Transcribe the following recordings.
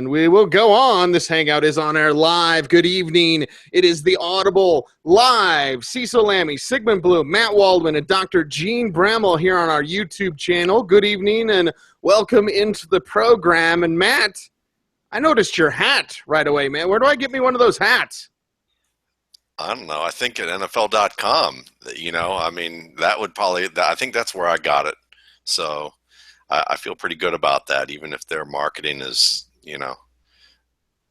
and we will go on. This hangout is on air live. Good evening. It is the Audible Live. Cecil Lammy, Sigmund Bloom, Matt Waldman, and Dr. Gene Bramall here on our YouTube channel. Good evening and welcome into the program. And Matt, I noticed your hat right away, man. Where do I get me one of those hats? I don't know. I think at NFL.com, that would probably, I think that's where I got it. So I feel pretty good about that, even if their marketing is,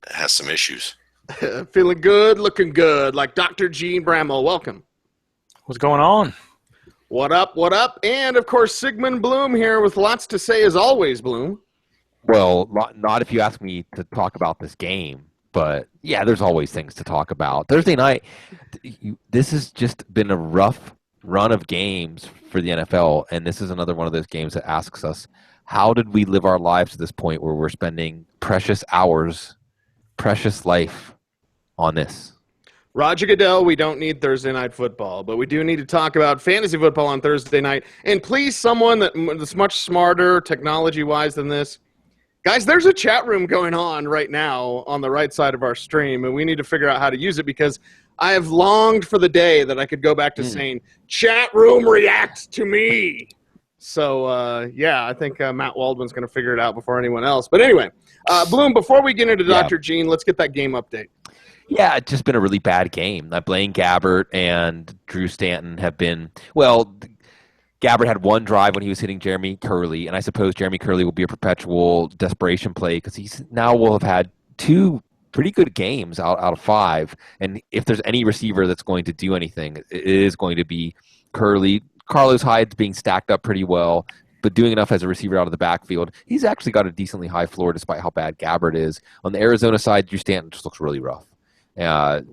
has some issues. Feeling good, looking good, like Dr. Gene Bramall. Welcome. What's going on? What up, what up? And, of course, Sigmund Bloom here with lots to say as always, Bloom. Well, not if you ask me to talk about this game. But, yeah, there's always things to talk about. Thursday night, this has just been a rough run of games for the NFL, and this is another one of those games that asks us, how did we live our lives to this point where we're spending precious hours, precious life on this? Roger Goodell, we don't need Thursday night football, but we do need to talk about fantasy football on Thursday night. And please, someone that's much smarter technology-wise than this, guys, there's a chat room going on right now on the right side of our stream, and we need to figure out how to use it because I have longed for the day that I could go back to saying, chat room react to me. So, I think Matt Waldman's going to figure it out before anyone else. But anyway, Bloom, before we get into Dr. Gene, let's get that game update. Yeah, it's just been a really bad game. Blaine Gabbert and Drew Stanton have been, well, Gabbert had one drive when he was hitting Jeremy Curley, and I suppose Jeremy Curley will be a perpetual desperation play because he's now will have had two pretty good games out of five. And if there's any receiver that's going to do anything, it is going to be Curley. Carlos Hyde's being stacked up pretty well, but doing enough as a receiver out of the backfield. He's actually got a decently high floor despite how bad Gabbert is. On the Arizona side, Drew Stanton just looks really rough. Of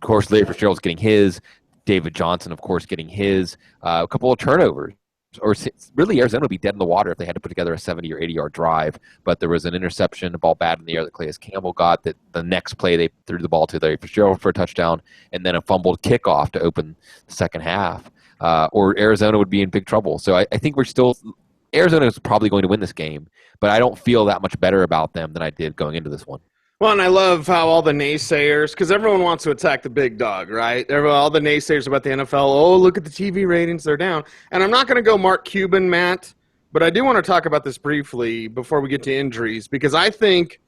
course, Larry Fitzgerald's getting his. David Johnson, of course, getting his. A couple of turnovers. Or really, Arizona would be dead in the water if they had to put together a 70 or 80-yard drive. But there was an interception, a ball bad in the air that Calais Campbell got. That the next play they threw the ball to Larry Fitzgerald for a touchdown, and then a fumbled kickoff to open the second half. Or Arizona would be in big trouble. So I think Arizona is probably going to win this game, but I don't feel that much better about them than I did going into this one. Well, and I love how all the naysayers, because everyone wants to attack the big dog, right? All the naysayers about the NFL, oh, look at the TV ratings, they're down. And I'm not going to go Mark Cuban, Matt, but I do want to talk about this briefly before we get to injuries, because I think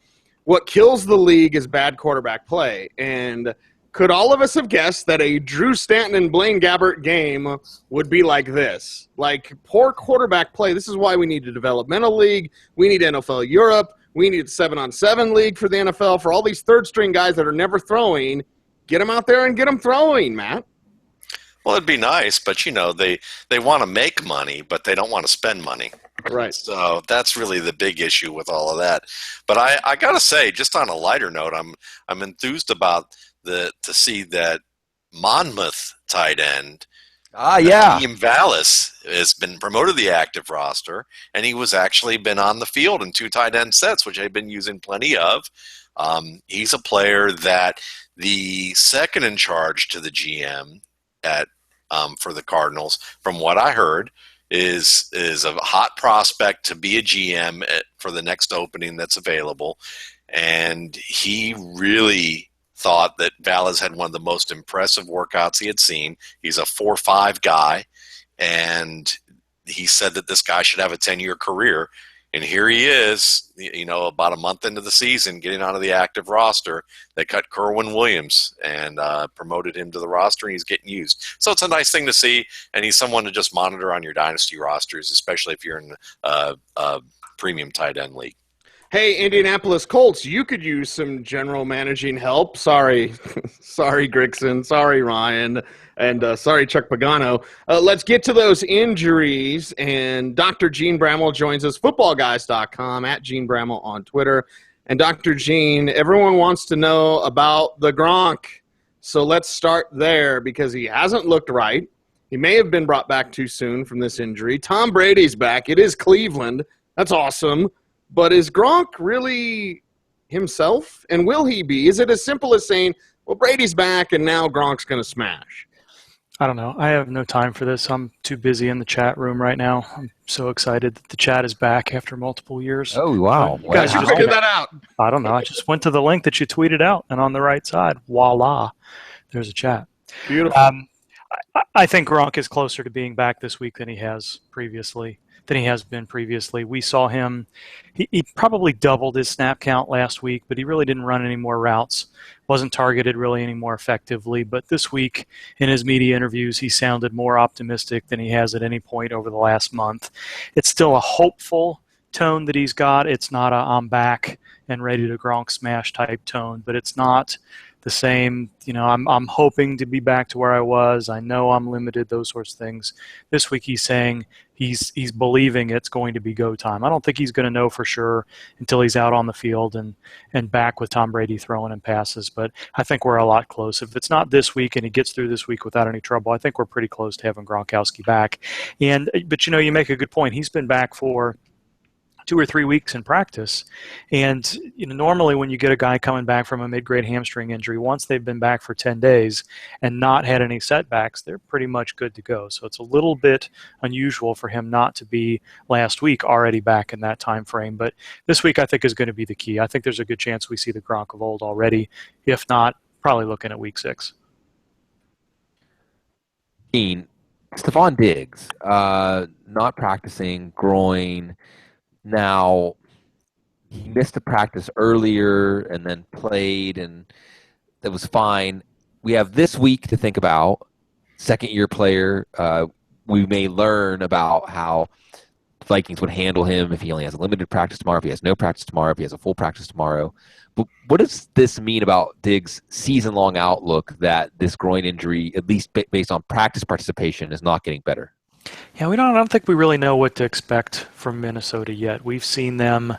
what kills the league is bad quarterback play. And could all of us have guessed that a Drew Stanton and Blaine Gabbert game would be like this? Like, poor quarterback play. This is why we need a developmental league. We need NFL Europe. We need a 7-on-7 league for the NFL for all these third-string guys that are never throwing. Get them out there and get them throwing, Matt. Well, it'd be nice, but, they want to make money, but they don't want to spend money. Right. So that's really the big issue with all of that. But I got to say, just on a lighter note, I'm enthused about to see that Monmouth tight end, Ian Vallis, has been promoted to the active roster, and he was actually been on the field in 2 tight end sets, which I've been using plenty of. He's a player that the second in charge to the GM for the Cardinals, from what I heard, is a hot prospect to be a GM for the next opening that's available, and he really thought that Vallis had one of the most impressive workouts he had seen. He's a 4.5 guy, and he said that this guy should have a 10-year career. And here he is, about a month into the season, getting onto the active roster. They cut Kerwin Williams and promoted him to the roster, and he's getting used. So it's a nice thing to see, and he's someone to just monitor on your dynasty rosters, especially if you're in a premium tight end league. Hey, Indianapolis Colts, you could use some general managing help. Sorry, Grigson. Sorry, Ryan. And sorry, Chuck Pagano. Let's get to those injuries. And Dr. Gene Bramall joins us, footballguys.com, at Gene Bramall on Twitter. And Dr. Gene, everyone wants to know about the Gronk. So let's start there because he hasn't looked right. He may have been brought back too soon from this injury. Tom Brady's back. It is Cleveland. That's awesome. But is Gronk really himself? And will he be? Is it as simple as saying, well, Brady's back and now Gronk's going to smash? I don't know. I have no time for this. I'm too busy in the chat room right now. I'm so excited that the chat is back after multiple years. Oh, wow. Guys, you figured that out. I don't know. I just went to the link that you tweeted out, and on the right side, voila, there's a chat. Beautiful. I think Gronk is closer to being back this week than he has been previously. We saw him, he probably doubled his snap count last week, but he really didn't run any more routes, wasn't targeted really any more effectively. But this week in his media interviews, he sounded more optimistic than he has at any point over the last month. It's still a hopeful tone that he's got. It's not a I'm back and ready to Gronk smash type tone, but it's not the same, I'm hoping to be back to where I was. I know I'm limited, those sorts of things. This week he's saying he's believing it's going to be go time. I don't think he's going to know for sure until he's out on the field and back with Tom Brady throwing him passes, but I think we're a lot close. If it's not this week and he gets through this week without any trouble, I think we're pretty close to having Gronkowski back. But you make a good point. He's been back for 2 or 3 weeks in practice. And normally when you get a guy coming back from a mid-grade hamstring injury, once they've been back for 10 days and not had any setbacks, they're pretty much good to go. So it's a little bit unusual for him not to be last week already back in that time frame. But this week I think is going to be the key. I think there's a good chance we see the Gronk of old already. If not, probably looking at week 6. Stephon Diggs, not practicing, groin. Now, he missed a practice earlier and then played, and that was fine. We have this week to think about. Second-year player. We may learn about how the Vikings would handle him if he only has a limited practice tomorrow, if he has no practice tomorrow, if he has a full practice tomorrow. But what does this mean about Diggs' season-long outlook that this groin injury, at least based on practice participation, is not getting better? Yeah, I don't think we really know what to expect from Minnesota yet. We've seen them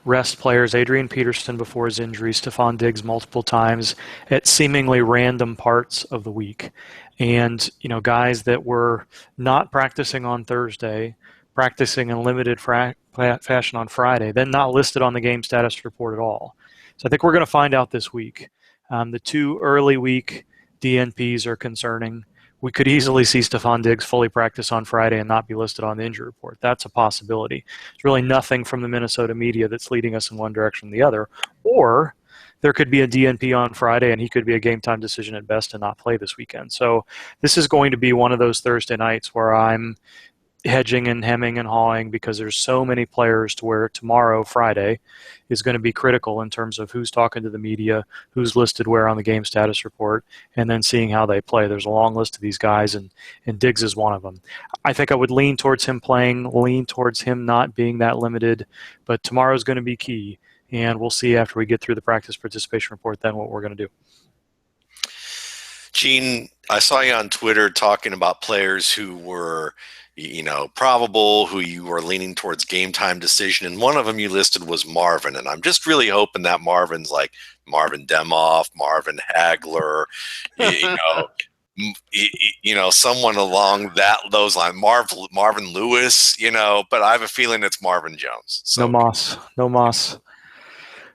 rest players, Adrian Peterson before his injury, Stephon Diggs multiple times at seemingly random parts of the week. And, guys that were not practicing on Thursday, practicing in limited fashion on Friday, then not listed on the game status report at all. So I think we're going to find out this week. The 2 early week DNPs are concerning. We could easily see Stephon Diggs fully practice on Friday and not be listed on the injury report. That's a possibility. There's really nothing from the Minnesota media that's leading us in one direction or the other. Or there could be a DNP on Friday and he could be a game time decision at best and not play this weekend. So this is going to be one of those Thursday nights where I'm hedging and hemming and hawing because there's so many players to where tomorrow, Friday, is going to be critical in terms of who's talking to the media, who's listed where on the game status report, and then seeing how they play. There's a long list of these guys, and Diggs is one of them. I think I would lean towards him playing, lean towards him not being that limited, but tomorrow's going to be key, and we'll see after we get through the practice participation report then what we're going to do. Gene, I saw you on Twitter talking about players who were probable, who you were leaning towards game time decision, and one of them you listed was Marvin, and I'm just really hoping that Marvin's like Marvin Demoff, Marvin Hagler, someone along those lines, Marvin Lewis, but I have a feeling it's Marvin Jones. So. No Moss.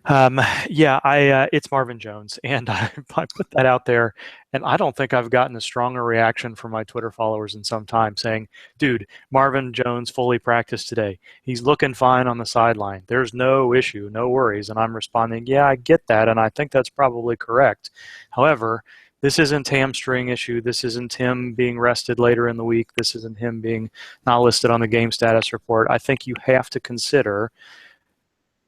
It's Marvin Jones, and I put that out there, and I don't think I've gotten a stronger reaction from my Twitter followers in some time saying, dude, Marvin Jones fully practiced today. He's looking fine on the sideline. There's no issue, no worries. And I'm responding, yeah, I get that, and I think that's probably correct. However, this isn't hamstring issue. This isn't him being rested later in the week. This isn't him being not listed on the game status report. I think you have to consider,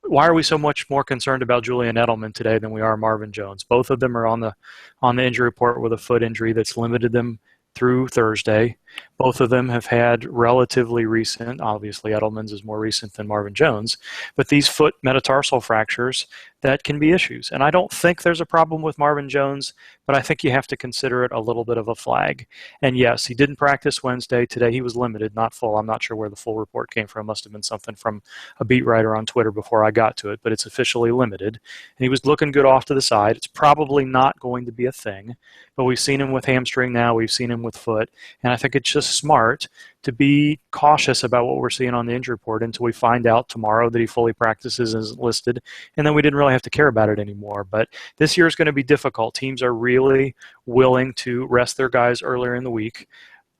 why are we so much more concerned about Julian Edelman today than we are Marvin Jones? Both of them are on the injury report with a foot injury that's limited them through Thursday. Both of them have had relatively recent, obviously Edelman's is more recent than Marvin Jones, but these foot metatarsal fractures that can be issues. And I don't think there's a problem with Marvin Jones, but I think you have to consider it a little bit of a flag. And yes, he didn't practice Wednesday. Today he was limited, not full. I'm not sure where the full report came from. It must have been something from a beat writer on Twitter before I got to it, but it's officially limited. And he was looking good off to the side. It's probably not going to be a thing, but we've seen him with hamstring now. We've seen him with foot. And I think it's just smart to be cautious about what we're seeing on the injury report until we find out tomorrow that he fully practices and is listed, and then we didn't really have to care about it anymore. But this year is going to be difficult. Teams are really willing to rest their guys earlier in the week.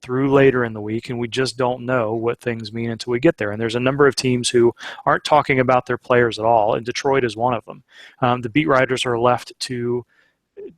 through later in the week, and we just don't know what things mean until we get there. And there's a number of teams who aren't talking about their players at all, and Detroit is one of them. The beat writers are left to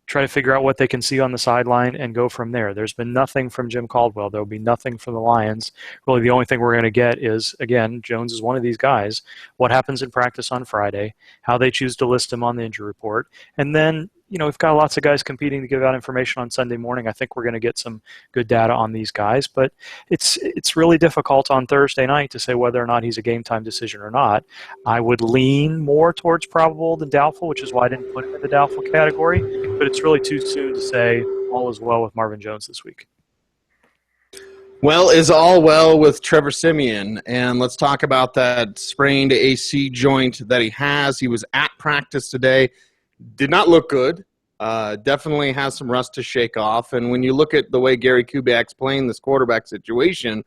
try to figure out what they can see on the sideline and go from there. There's been nothing from Jim Caldwell. There'll be nothing from the Lions. Really, the only thing we're going to get is, again, Jones is one of these guys. What happens in practice on Friday, how they choose to list him on the injury report, and then we've got lots of guys competing to give out information on Sunday morning. I think we're going to get some good data on these guys, but it's really difficult on Thursday night to say whether or not he's a game time decision or not. I would lean more towards probable than doubtful, which is why I didn't put him in the doubtful category, but it's really too soon to say all is well with Marvin Jones this week. Well, is all well with Trevor Siemian, and let's talk about that sprained AC joint that he has. He was at practice today. Did not look good. Definitely has some rust to shake off. And when you look at the way Gary Kubiak's playing this quarterback situation,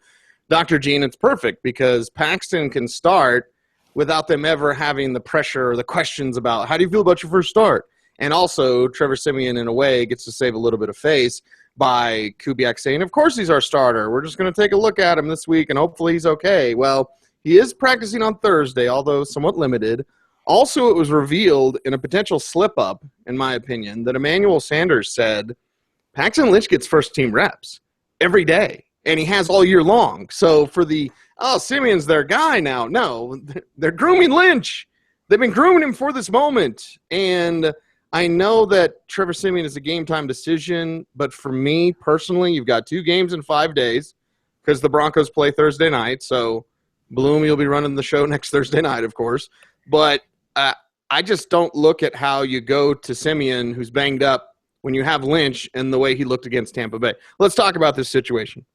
Dr. Gene, it's perfect because Paxton can start without them ever having the pressure or the questions about how do you feel about your first start. And also, Trevor Siemian, in a way, gets to save a little bit of face by Kubiak saying, of course he's our starter. We're just going to take a look at him this week, and hopefully he's okay. Well, he is practicing on Thursday, although somewhat limited. Also, it was revealed in a potential slip-up, in my opinion, that Emmanuel Sanders said Paxton Lynch gets first-team reps every day, and he has all year long. So for Simeon's their guy now. No, they're grooming Lynch. They've been grooming him for this moment. And I know that Trevor Siemian is a game-time decision, but for me personally, you've got 2 games in 5 days because the Broncos play Thursday night. So, Bloom, you'll be running the show next Thursday night, of course. But I just don't look at how you go to Siemian, who's banged up, when you have Lynch and the way he looked against Tampa Bay. Let's talk about this situation.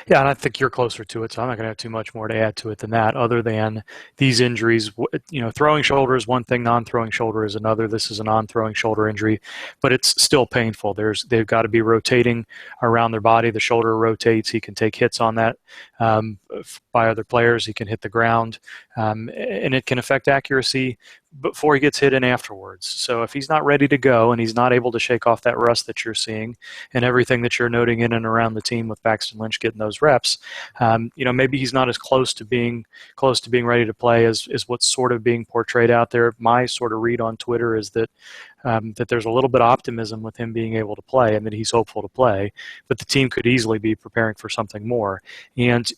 Yeah, and I think you're closer to it, so I'm not going to have too much more to add to it than that, other than these injuries. Throwing shoulder is one thing, non-throwing shoulder is another. This is a non-throwing shoulder injury, but it's still painful. They've got to be rotating around their body. The shoulder rotates. He can take hits on that by other players. He can hit the ground, and it can affect accuracy before he gets hit and afterwards. So if he's not ready to go and he's not able to shake off that rust that you're seeing and everything that you're noting in and around the team with Paxton Lynch getting those reps, maybe he's not as close to being ready to play as what's sort of being portrayed out there. My sort of read on Twitter is that there's a little bit of optimism with him being able to play and that he's hopeful to play, but the team could easily be preparing for something more. And,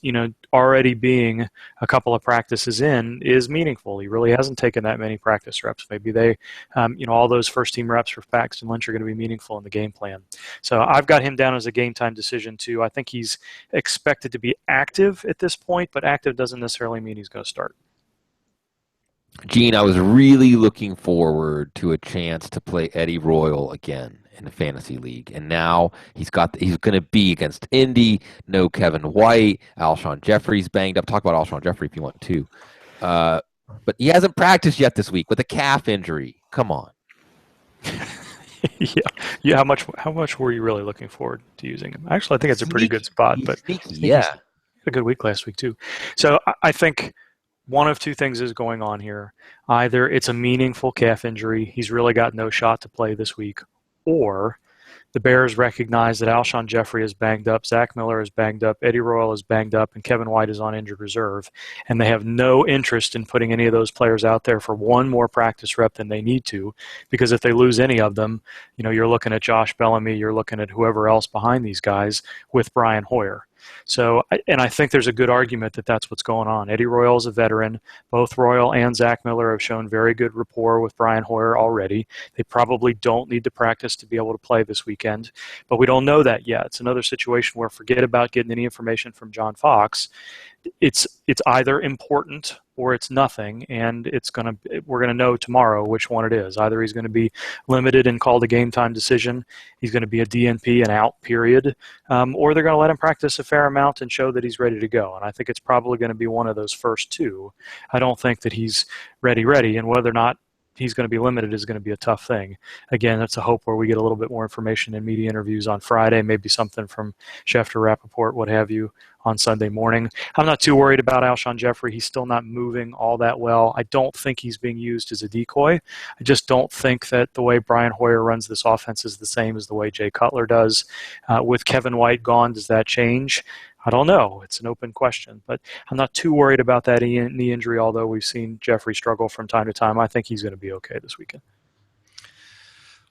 already being a couple of practices in is meaningful. He really hasn't taken that many practice reps. Maybe they, all those first team reps for Paxton Lynch are going to be meaningful in the game plan. So I've got him down as a game time decision too. I think he's expected to be active at this point, but active doesn't necessarily mean he's going to start. Gene, I was really looking forward to a chance to play Eddie Royal again in the fantasy league, and now he's going to be against Indy. No Kevin White, Alshon Jeffrey's banged up. Talk about Alshon Jeffrey if you want to, but he hasn't practiced yet this week with a calf injury. Come on. Yeah. How much were you really looking forward to using him? Actually, I think it's a pretty good spot, but yeah, he had a good week last week too. So I think one of 2 things is going on here. Either it's a meaningful calf injury, he's really got no shot to play this week, or the Bears recognize that Alshon Jeffrey is banged up, Zach Miller is banged up, Eddie Royal is banged up, and Kevin White is on injured reserve, and they have no interest in putting any of those players out there for one more practice rep than they need to, because if they lose any of them, you're looking at Josh Bellamy, you're looking at whoever else behind these guys with Brian Hoyer. So, and I think there's a good argument that that's what's going on. Eddie Royal is a veteran. Both Royal and Zach Miller have shown very good rapport with Brian Hoyer already. They probably don't need to practice to be able to play this weekend, but we don't know that yet. It's another situation where forget about getting any information from John Fox. It's either important or it's nothing, and we're gonna know tomorrow which one it is. Either he's going to be limited and called a game time decision, he's going to be a DNP and out period, or they're going to let him practice a fair amount and show that he's ready to go. And I think it's probably going to be one of those first 2. I don't think that he's ready, and whether or not he's going to be limited is going to be a tough thing. Again, that's a hope where we get a little bit more information in media interviews on Friday, maybe something from Schefter, Rappaport, what have you, on Sunday morning. I'm not too worried about Alshon Jeffrey. He's still not moving all that well. I don't think he's being used as a decoy. I just don't think that the way Brian Hoyer runs this offense is the same as the way Jay Cutler does. With Kevin White gone, does that change? I don't know. It's an open question. But I'm not too worried about that knee injury, although we've seen Jeffrey struggle from time to time. I think he's going to be okay this weekend.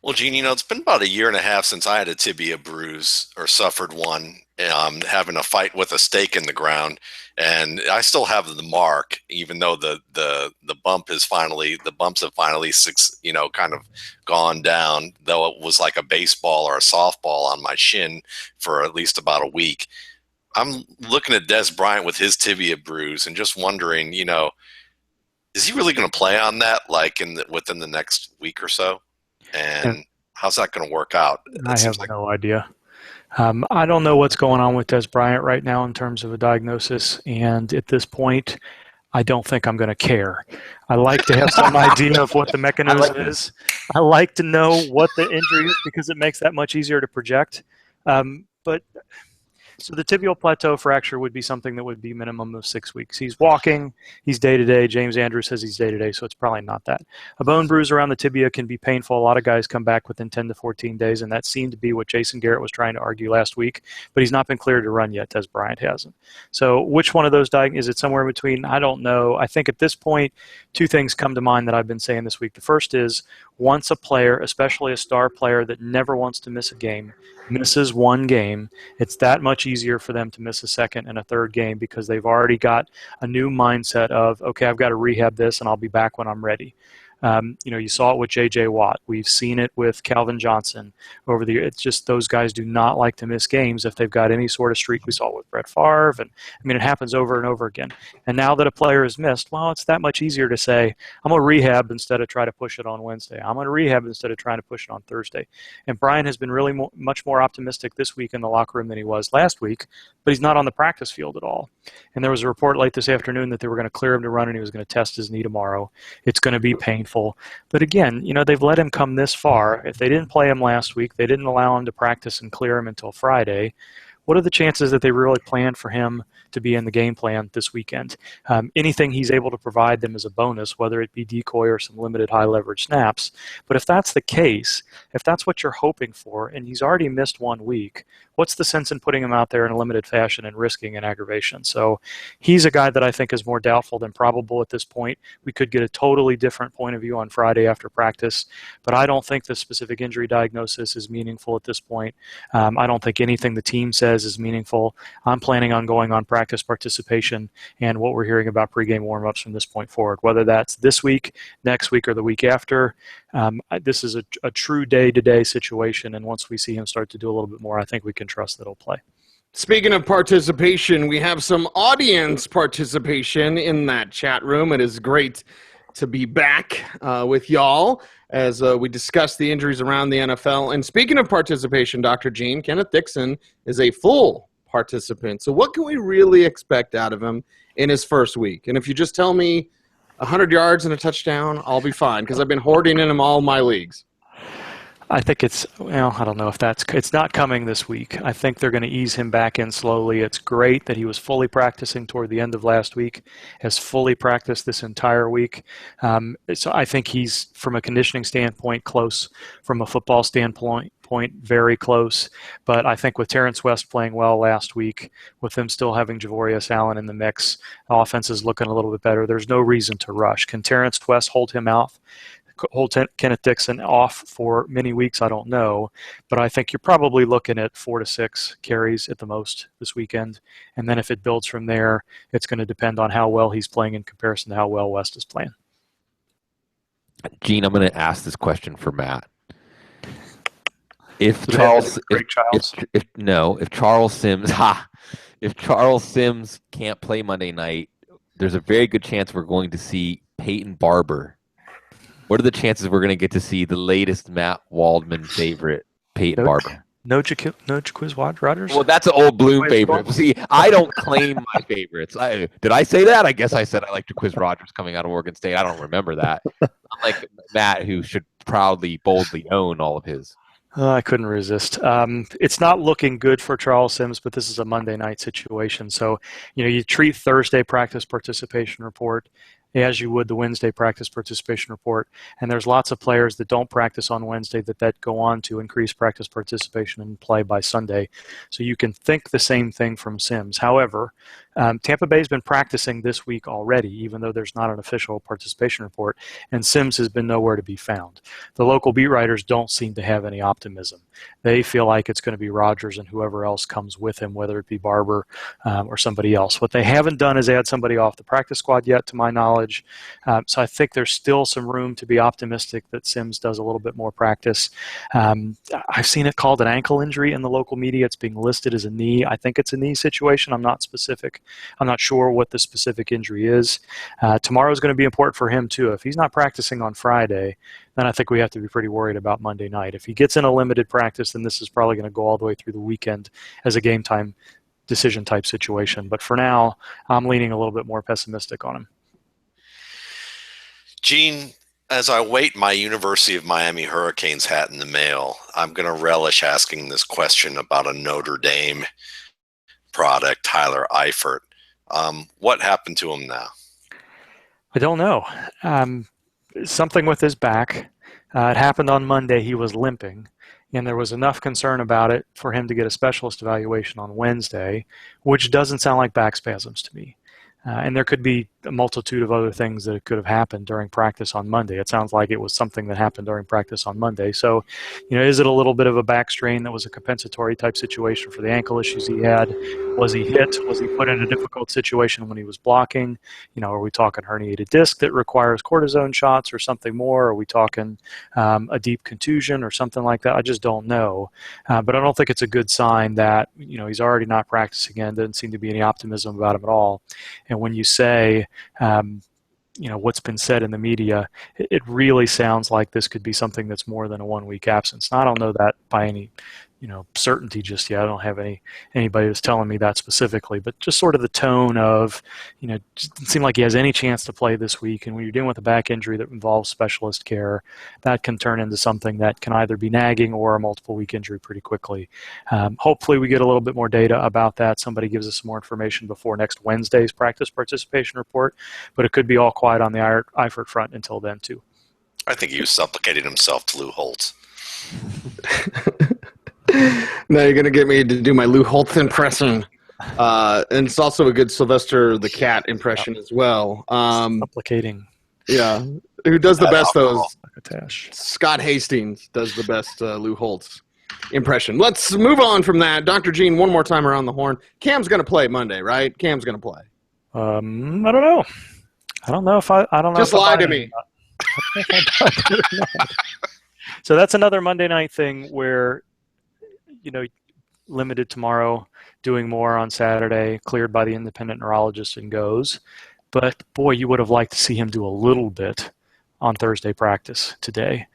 Well, Gene, it's been about a year and a half since I had a tibia bruise or suffered one, having a fight with a stake in the ground, and I still have the mark, even though the bumps have finally kind of gone down. Though it was like a baseball or a softball on my shin for at least about a week. I'm looking at Des Bryant with his tibia bruise and just wondering, is he really going to play on that within the next week or so? And how's that going to work out? I have no idea. I don't know what's going on with Des Bryant right now in terms of a diagnosis. And at this point, I don't think I'm going to care. I like to have some idea of what the mechanism is. I like to know what the injury is because it makes that much easier to project. So the tibial plateau fracture would be something that would be minimum of 6 weeks. He's walking, he's day-to-day. James Andrews says he's day-to-day, so it's probably not that. A bone bruise around the tibia can be painful. A lot of guys come back within 10 to 14 days, and that seemed to be what Jason Garrett was trying to argue last week, but he's not been cleared to run yet. Des Bryant hasn't. So which one of those is it somewhere in between? I don't know. I think at this point, two things come to mind that I've been saying this week. The first is once a player, especially a star player that never wants to miss a game, misses one game, it's that much easier for them to miss a second and a third game because they've already got a new mindset of, okay, I've got to rehab this and I'll be back when I'm ready. You saw it with J.J. Watt. We've seen it with Calvin Johnson over the year. It's just those guys do not like to miss games if they've got any sort of streak. We saw it with Brett Favre, and it happens over and over again. And now that a player is missed, well, it's that much easier to say, I'm going to rehab instead of try to push it on Wednesday. I'm going to rehab instead of trying to push it on Thursday. And Brian has been really much more optimistic this week in the locker room than he was last week, but he's not on the practice field at all. And there was a report late this afternoon that they were going to clear him to run and he was going to test his knee tomorrow. It's going to be painful. But again, they've let him come this far. If they didn't play him last week, they didn't allow him to practice and clear him until Friday. What are the chances that they really planned for him to be in the game plan this weekend? Anything he's able to provide them is a bonus, whether it be decoy or some limited high leverage snaps. But if that's the case, if that's what you're hoping for, and he's already missed 1 week, what's the sense in putting him out there in a limited fashion and risking an aggravation? So he's a guy that I think is more doubtful than probable at this point. We could get a totally different point of view on Friday after practice, but I don't think the specific injury diagnosis is meaningful at this point. I don't think anything the team says is meaningful. I'm planning on going on practice participation and what we're hearing about pregame warm-ups from this point forward, whether that's this week, next week, or the week after. This is a true day-to-day situation, and once we see him start to do a little bit more, I think we can trust that he'll play. Speaking of participation, we have some audience participation in that chat room. It is great to be back with y'all as we discuss the injuries around the NFL. And speaking of participation, Dr. Gene, Kenneth Dixon is a full participant. So what can we really expect out of him in his first week? And if you just tell me 100 yards and a touchdown, I'll be fine because I've been hoarding in him all my leagues. I think I don't know if it's not coming this week. I think they're going to ease him back in slowly. It's great that he was fully practicing toward the end of last week, has fully practiced this entire week. So I think he's, from a conditioning standpoint, close. From a football standpoint, very close. But I think with Terrence West playing well last week, with them still having Javorius Allen in the mix, the offense is looking a little bit better. There's no reason to rush. Can Terrence West hold Kenneth Dixon off for many weeks? I don't know, but I think you're probably looking at 4 to 6 carries at the most this weekend, and then if it builds from there, it's going to depend on how well he's playing in comparison to how well West is playing. Gene, I'm going to ask this question for Matt. If Charles Sims can't play Monday night, there's a very good chance we're going to see Peyton Barber. What are the chances we're going to get to see the latest Matt Waldman favorite, Peyton Barber? No Jaquiz Rodgers? Well, that's an old Bloom favorite. See, I don't claim my favorites. Did I say that? I guess I said I like Jaquiz Rodgers coming out of Oregon State. I don't remember that. Unlike Matt, who should proudly, boldly own all of his. I couldn't resist. It's not looking good for Charles Sims, but this is a Monday night situation. So, you treat Thursday practice participation report as you would the Wednesday practice participation report. And there's lots of players that don't practice on Wednesday that go on to increase practice participation and play by Sunday. So you can think the same thing from Sims. However, Tampa Bay's been practicing this week already, even though there's not an official participation report, and Sims has been nowhere to be found. The local beat writers don't seem to have any optimism. They feel like it's going to be Rodgers and whoever else comes with him, whether it be Barber or somebody else. What they haven't done is add somebody off the practice squad yet, to my knowledge. So I think there's still some room to be optimistic that Sims does a little bit more practice. I've seen it called an ankle injury in the local media. It's being listed as a knee. I think it's a knee situation. I'm not specific. I'm not sure what the specific injury is. Tomorrow is going to be important for him too. If he's not practicing on Friday, then I think we have to be pretty worried about Monday night. If he gets in a limited practice, then this is probably going to go all the way through the weekend as a game time decision type situation. But for now, I'm leaning a little bit more pessimistic on him. Gene, as I wait my University of Miami Hurricanes hat in the mail, I'm going to relish asking this question about a Notre Dame product, Tyler Eifert. What happened to him now? I don't know. Something with his back. It happened on Monday. He was limping, and there was enough concern about it for him to get a specialist evaluation on Wednesday, which doesn't sound like back spasms to me. And there could be a multitude of other things that could have happened during practice on Monday. It sounds like it was something that happened during practice on Monday. So, is it a little bit of a back strain that was a compensatory type situation for the ankle issues he had? Was he hit? Was he put in a difficult situation when he was blocking? Are we talking herniated disc that requires cortisone shots or something more? Are we talking a deep contusion or something like that? I just don't know. But I don't think it's a good sign that, he's already not practicing again. Doesn't seem to be any optimism about him at all. And when you say, what's been said in the media, it really sounds like this could be something that's more than a 1 week absence. Now, I don't know that by any, certainty just yet. I don't have anybody that's telling me that specifically, but just sort of the tone of, just doesn't seem like he has any chance to play this week. And when you're dealing with a back injury that involves specialist care, that can turn into something that can either be nagging or a multiple week injury pretty quickly. Hopefully we get a little bit more data about that. Somebody gives us some more information before next Wednesday's practice participation report, but it could be all quiet on the Eifert front until then too. I think he was supplicating himself to Lou Holtz. Now you're going to get me to do my Lou Holtz impression. And it's also a good Sylvester the Cat impression as well. Supplicating. Yeah. Who does the best, though? Tash. Scott Hastings does the best Lou Holtz impression. Let's move on from that. Dr. Gene, one more time around the horn. Cam's going to play Monday, right? Cam's going to play. I don't know. I don't know if I don't know. Just lie to me. So that's another Monday night thing where, limited tomorrow, doing more on Saturday, cleared by the independent neurologist and goes. But boy, you would have liked to see him do a little bit on Thursday practice today.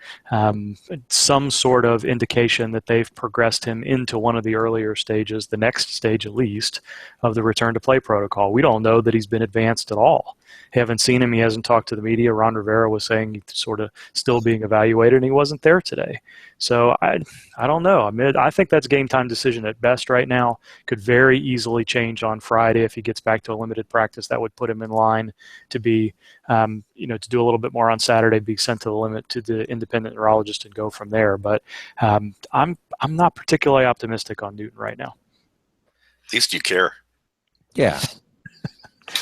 Some sort of indication that they've progressed him into one of the earlier stages, the next stage at least, of the return to play protocol. We don't know that he's been advanced at all. Haven't seen him. He hasn't talked to the media. Ron Rivera was saying he's sort of still being evaluated, and he wasn't there today. So I don't know. I think that's game time decision at best right now. Could very easily change on Friday if he gets back to a limited practice. That would put him in line to be, to do a little bit more on Saturday, be sent to the limit to the independent neurologist and go from there. But I'm not particularly optimistic on Newton right now. At least you care. Yeah.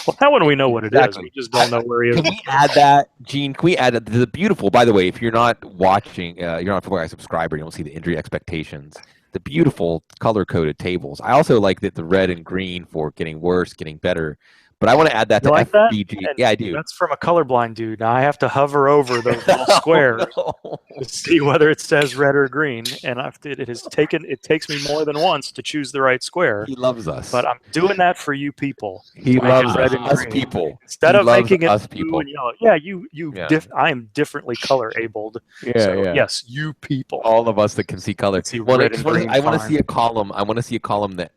Well, that one we know what it is. We just don't know where he is. Can we add that, Gene? Can we add that? The beautiful, by the way, if you're not watching, you're not a Football Guy subscriber, you don't see the injury expectations. The beautiful color-coded tables. I also like that the red and green for getting worse, getting better. But I want to add that to like FBG. That? Yeah, I do. That's from a colorblind dude. Now I have to hover over those little squares to see whether it says red or green. And it takes me more than once to choose the right square. He loves us. But I'm doing that for you people. He loves us people. Instead he of making it us blue people. and yellow. Yeah, I am differently color abled. Yeah. Yes, you people. All of us that can see color. I want to see a column. I want to see a column that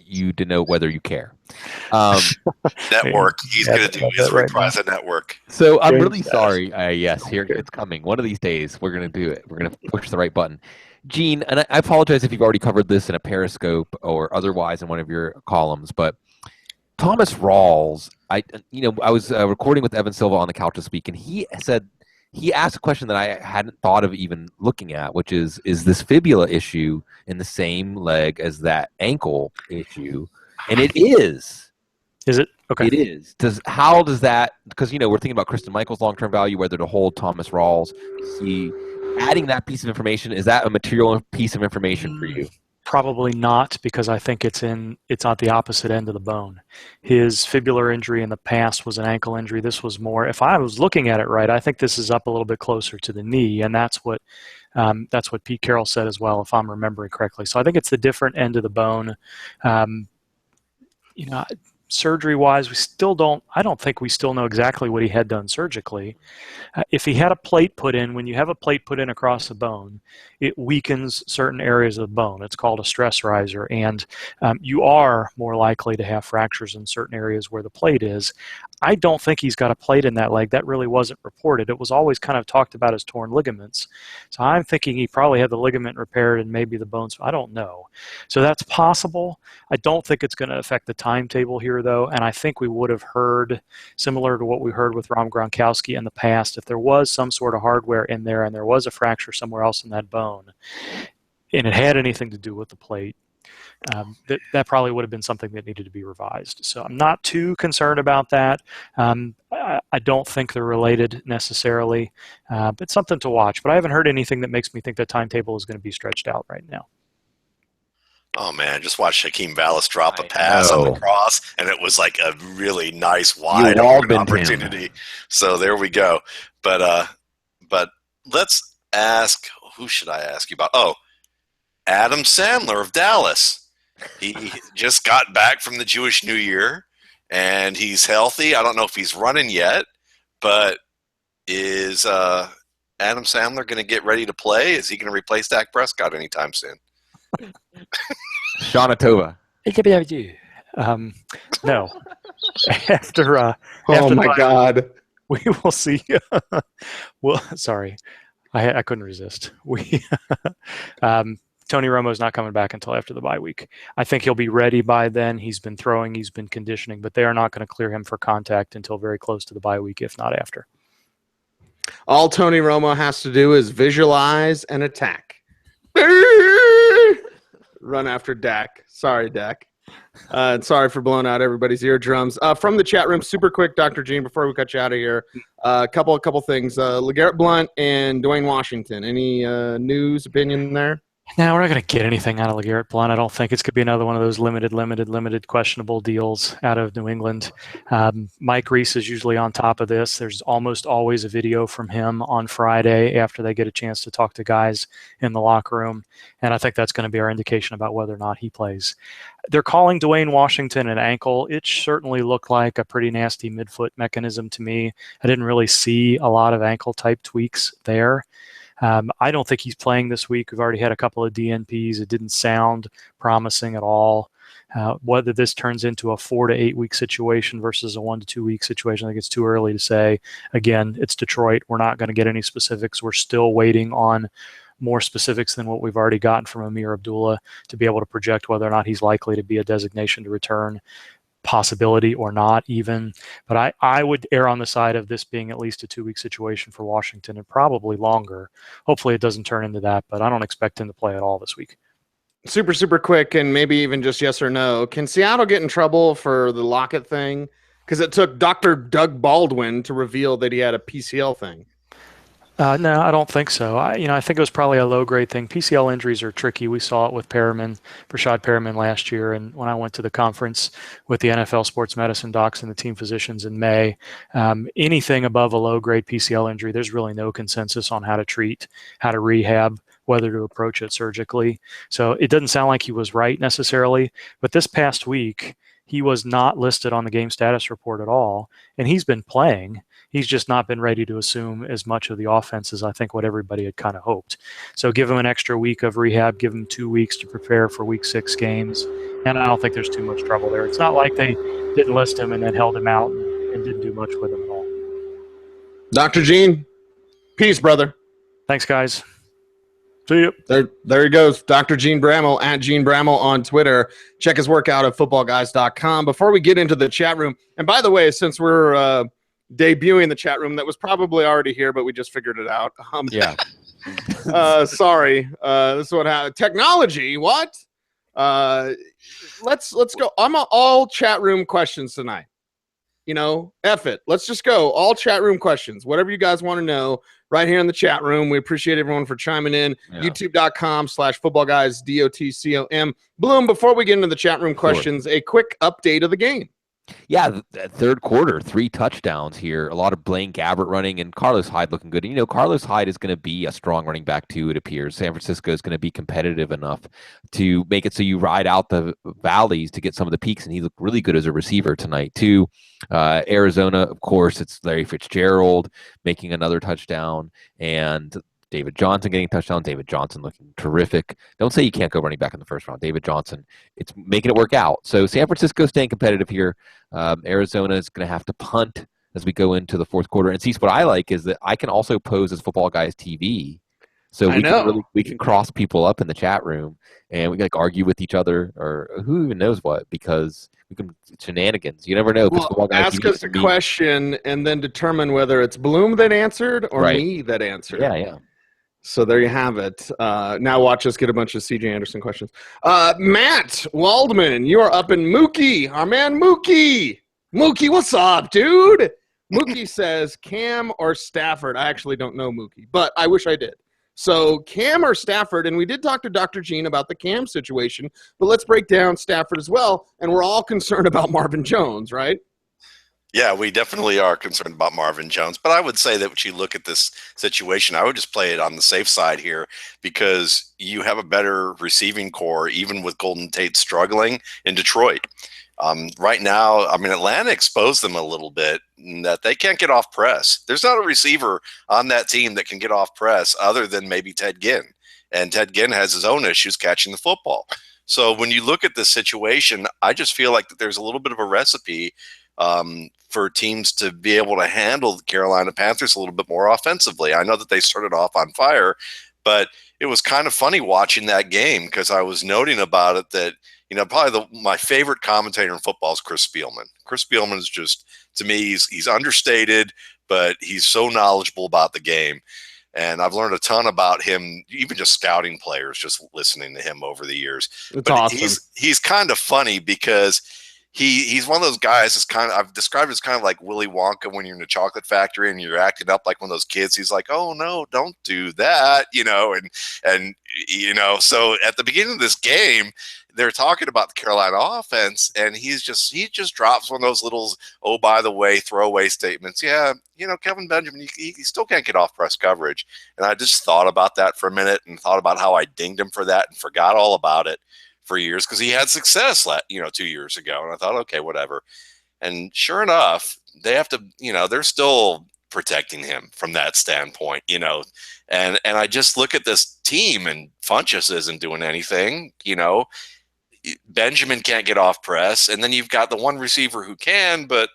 you denote whether you care. Network. He's going to do his reprise at Network. So I'm really sorry. Yes, here it's coming. One of these days we're going to do it. We're going to push the right button. Gene, and I apologize if you've already covered this in a Periscope or otherwise in one of your columns, but Thomas Rawls, I was recording with Evan Silva on the couch this week, and he asked a question that I hadn't thought of even looking at, which is this fibula issue in the same leg as that ankle issue? And it is. Is it? Okay. It is. How does that, because, we're thinking about Kristen Michael's long-term value, whether to hold Thomas Rawls. Adding that piece of information, is that a material piece of information for you? Probably not, because I think it's on the opposite end of the bone. His fibular injury in the past was an ankle injury. This was more, if I was looking at it right, I think this is up a little bit closer to the knee, and that's what Pete Carroll said as well, if I'm remembering correctly. So I think it's the different end of the bone. Surgery-wise, I don't think we still know exactly what he had done surgically. If he had a plate put in, when you have a plate put in across the bone, it weakens certain areas of the bone. It's called a stress riser, and you are more likely to have fractures in certain areas where the plate is. I don't think he's got a plate in that leg. That really wasn't reported. It was always kind of talked about as torn ligaments. So I'm thinking he probably had the ligament repaired and maybe the bones. I don't know. So that's possible. I don't think it's going to affect the timetable here, though, and I think we would have heard, similar to what we heard with Rom Gronkowski in the past, if there was some sort of hardware in there and there was a fracture somewhere else in that bone, and it had anything to do with the plate, that probably would have been something that needed to be revised. So I'm not too concerned about that. I don't think they're related necessarily, but it's something to watch. But I haven't heard anything that makes me think the timetable is going to be stretched out right now. Oh, man, just watched Hakeem Vallis drop a pass on the cross, and it was like a really nice wide open opportunity. So there we go. But let's ask, who should I ask you about? Oh, Adam Sandler of Dallas. He just got back from the Jewish New Year, and he's healthy. I don't know if he's running yet, but is Adam Sandler going to get ready to play? Is he going to replace Dak Prescott anytime soon? Shana Tova. No. After oh my God. We will see. Well, sorry. I couldn't resist. Tony Romo's not coming back until after the bye week. I think he'll be ready by then. He's been throwing, he's been conditioning, but they are not going to clear him for contact until very close to the bye week, if not after. All Tony Romo has to do is visualize and attack. Run after Dak. Sorry, Dak. Sorry for blowing out everybody's eardrums. From the chat room, super quick, Dr. Gene, before we cut you out of here, a couple things. LeGarrette Blount and Dwayne Washington. Any news, opinion there? No, we're not going to get anything out of LeGarrette Blount. I don't think it's going to be another one of those limited questionable deals out of New England. Mike Reese is usually on top of this. There's almost always a video from him on Friday after they get a chance to talk to guys in the locker room, and I think that's going to be our indication about whether or not he plays. They're calling Dwayne Washington an ankle. It certainly looked like a pretty nasty midfoot mechanism to me. I didn't really see a lot of ankle-type tweaks there. I don't think he's playing this week. We've already had a couple of DNPs. It didn't sound promising at all. Whether this turns into a 4 to 8 week situation versus a 1 to 2 week situation, I think it's too early to say. Again, it's Detroit. We're not going to get any specifics. We're still waiting on more specifics than what we've already gotten from Amir Abdullah to be able to project whether or not he's likely to be a designation to return. Possibility or not even, but I would err on the side of this being at least a 2 week situation for Washington and probably longer. Hopefully it doesn't turn into that, but I don't expect him to play at all this week. Super quick, and maybe even just yes or no. Can Seattle get in trouble for the Lockett thing? Because it took Dr. Doug Baldwin to reveal that he had a PCL thing. No, I don't think so. I think it was probably a low-grade thing. PCL injuries are tricky. We saw it with Rashad Perriman last year, and when I went to the conference with the NFL sports medicine docs and the team physicians in May, anything above a low-grade PCL injury, there's really no consensus on how to treat, how to rehab, whether to approach it surgically. So it doesn't sound like he was right necessarily, but this past week, he was not listed on the game status report at all, and he's been playing. He's just not been ready to assume as much of the offense as I think what everybody had kind of hoped. So give him an extra week of rehab, give him 2 weeks to prepare for week 6 games, and I don't think there's too much trouble there. It's not like they didn't list him and then held him out and didn't do much with him at all. Dr. Gene, peace, brother. Thanks, guys. See you. There he goes, Dr. Gene Bramall at Gene Bramall on Twitter. Check his work out at footballguys.com. Before we get into the chat room, and by the way, since we're debuting the chat room, that was probably already here, but we just figured it out. Yeah. Sorry. This is what happened. Technology, what? Let's go. I'm all chat room questions tonight. F it. Let's just go. All chat room questions. Whatever you guys want to know, right here in the chat room. We appreciate everyone for chiming in. Yeah. YouTube.com/footballguys, DOTCOM. Bloom, before we get into the chat room questions, a quick update of the game. Yeah, the third quarter, 3 touchdowns here. A lot of Blaine Gabbert running and Carlos Hyde looking good. Carlos Hyde is going to be a strong running back too, it appears. San Francisco is going to be competitive enough to make it so you ride out the valleys to get some of the peaks, and he looked really good as a receiver tonight too. Arizona, of course, it's Larry Fitzgerald making another touchdown, and David Johnson getting a touchdown. David Johnson looking terrific. Don't say you can't go running back in the first round. David Johnson, it's making it work out. So San Francisco staying competitive here. Arizona is going to have to punt as we go into the fourth quarter. And see, what I like is that I can also pose as Football Guys TV. So we can cross people up in the chat room, and we can argue with each other, or who even knows what, because we can shenanigans. You never know. Well, ask us a question and then determine whether it's Bloom that answered or me that answered. Yeah. So there you have it. Now watch us get a bunch of C.J. Anderson questions. Matt Waldman, you are up in Mookie. Our man Mookie. Mookie, what's up, dude? Mookie says Cam or Stafford. I actually don't know Mookie, but I wish I did. So Cam or Stafford, and we did talk to Dr. Gene about the Cam situation, but let's break down Stafford as well, and we're all concerned about Marvin Jones, right? Yeah, we definitely are concerned about Marvin Jones, but I would say that when you look at this situation, I would just play it on the safe side here, because you have a better receiving core, even with Golden Tate struggling in Detroit. Right now, Atlanta exposed them a little bit in that they can't get off press. There's not a receiver on that team that can get off press other than maybe Ted Ginn. And Ted Ginn has his own issues catching the football. So when you look at this situation, I just feel like that there's a little bit of a recipe for teams to be able to handle the Carolina Panthers a little bit more offensively. I know that they started off on fire, but it was kind of funny watching that game, because I was noting about it that, probably my favorite commentator in football is Chris Spielman. Chris Spielman is just, to me, he's understated, but he's so knowledgeable about the game. And I've learned a ton about him, even just scouting players, just listening to him over the years. It's awesome. He's kind of funny because he's one of those guys that's I've described as kind of like Willy Wonka when you're in the chocolate factory and you're acting up like one of those kids. He's like, oh no, don't do that, so at the beginning of this game, they're talking about the Carolina offense, and he just drops one of those little, oh, by the way, throwaway statements. Yeah, Kevin Benjamin, he still can't get off press coverage. And I just thought about that for a minute and thought about how I dinged him for that and forgot all about it for years, because he had success 2 years ago. And I thought, okay, whatever. And sure enough, they have to, they're still protecting him from that standpoint, and I just look at this team, and Funchess isn't doing anything, Benjamin can't get off press, and then you've got the one receiver who can, but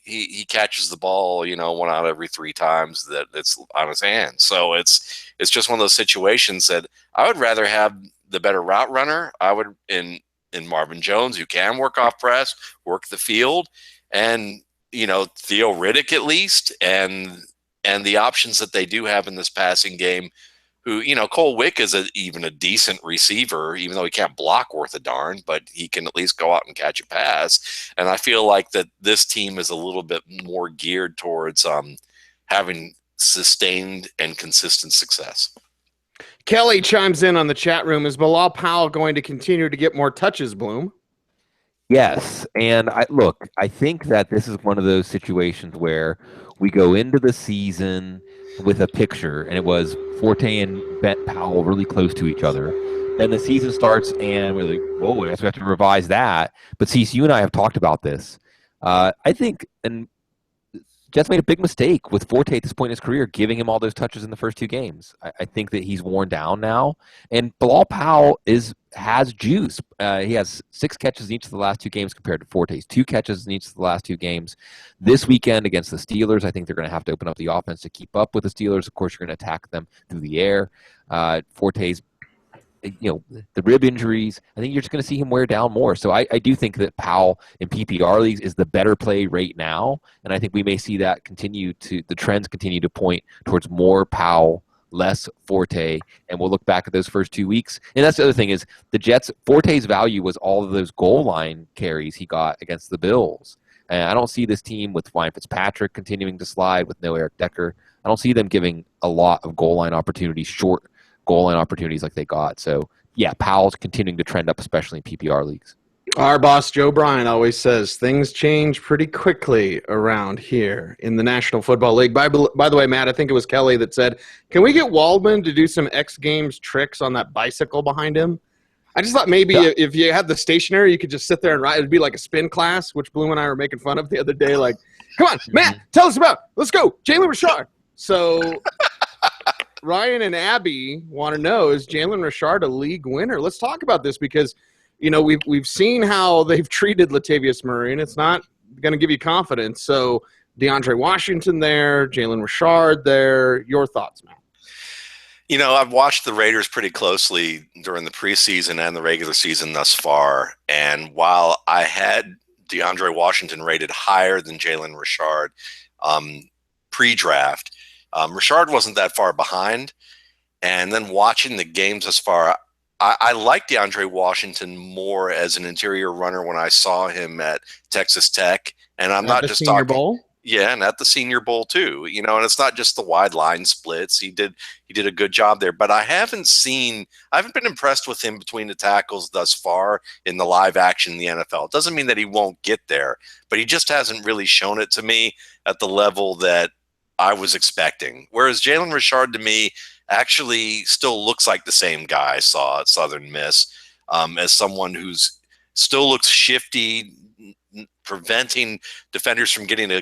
he catches the ball, 1 out of every 3 times that it's on his hands. So it's just one of those situations that I would rather have the better route runner. I would in Marvin Jones, who can work off press, work the field, and Theo Riddick at least, and the options that they do have in this passing game. Who, Cole Wick is even a decent receiver, even though he can't block worth a darn, but he can at least go out and catch a pass. And I feel like that this team is a little bit more geared towards having sustained and consistent success. Kelly chimes in on the chat room. Is Bilal Powell going to continue to get more touches, Bloom? Yes. And I think that this is one of those situations where we go into the season with a picture, and it was Forte and Powell really close to each other. Then the season starts, and we're like, whoa, I guess we have to revise that. But Cease, you and I have talked about this. I think, and Jets made a big mistake with Forte at this point in his career, giving him all those touches in the first 2 games. I think that he's worn down now. And Bilal Powell has juice. He has 6 catches in each of the last 2 games compared to Forte's 2 catches in each of the last 2 games. This weekend against the Steelers, I think they're going to have to open up the offense to keep up with the Steelers. Of course, you're going to attack them through the air. Forte's, the rib injuries, I think you're just going to see him wear down more. So I do think that Powell in PPR leagues is the better play right now, and I think we may see that the trends continue to point towards more Powell, less Forte, and we'll look back at those first 2 weeks. And that's the other thing is the Jets, Forte's value was all of those goal line carries he got against the Bills. And I don't see this team with Ryan Fitzpatrick continuing to slide with no Eric Decker. I don't see them giving a lot of goal line opportunities, short goal line opportunities like they got. So, yeah, Powell's continuing to trend up, especially in PPR leagues. Our boss, Joe Bryan, always says things change pretty quickly around here in the National Football League. By the way, Matt, I think it was Kelly that said, can we get Waldman to do some X Games tricks on that bicycle behind him? I just thought maybe if you had the stationary, you could just sit there and ride. It'd be like a spin class, which Bloom and I were making fun of the other day. Like, come on, Matt, tell us about it. Let's go. Jalen Richard. So Ryan and Abby want to know, is Jalen Richard a league winner? Let's talk about this because, we've seen how they've treated Latavius Murray, and it's not going to give you confidence. So DeAndre Washington there, Jalen Richard there. Your thoughts, Matt? I've watched the Raiders pretty closely during the preseason and the regular season thus far. And while I had DeAndre Washington rated higher than Jalen Richard pre-draft, Richard wasn't that far behind. And then watching the games thus far, I like DeAndre Washington more as an interior runner when I saw him at Texas Tech. And I'm not just Senior talking. Bowl? Yeah, and at the Senior Bowl too, and it's not just the wide line splits. He did a good job there, but I haven't been impressed with him between the tackles thus far in the live action in the NFL. It doesn't mean that he won't get there, but he just hasn't really shown it to me at the level that I was expecting. Whereas Jalen Richard to me actually still looks like the same guy I saw at Southern Miss, as someone who's still looks shifty, preventing defenders from getting a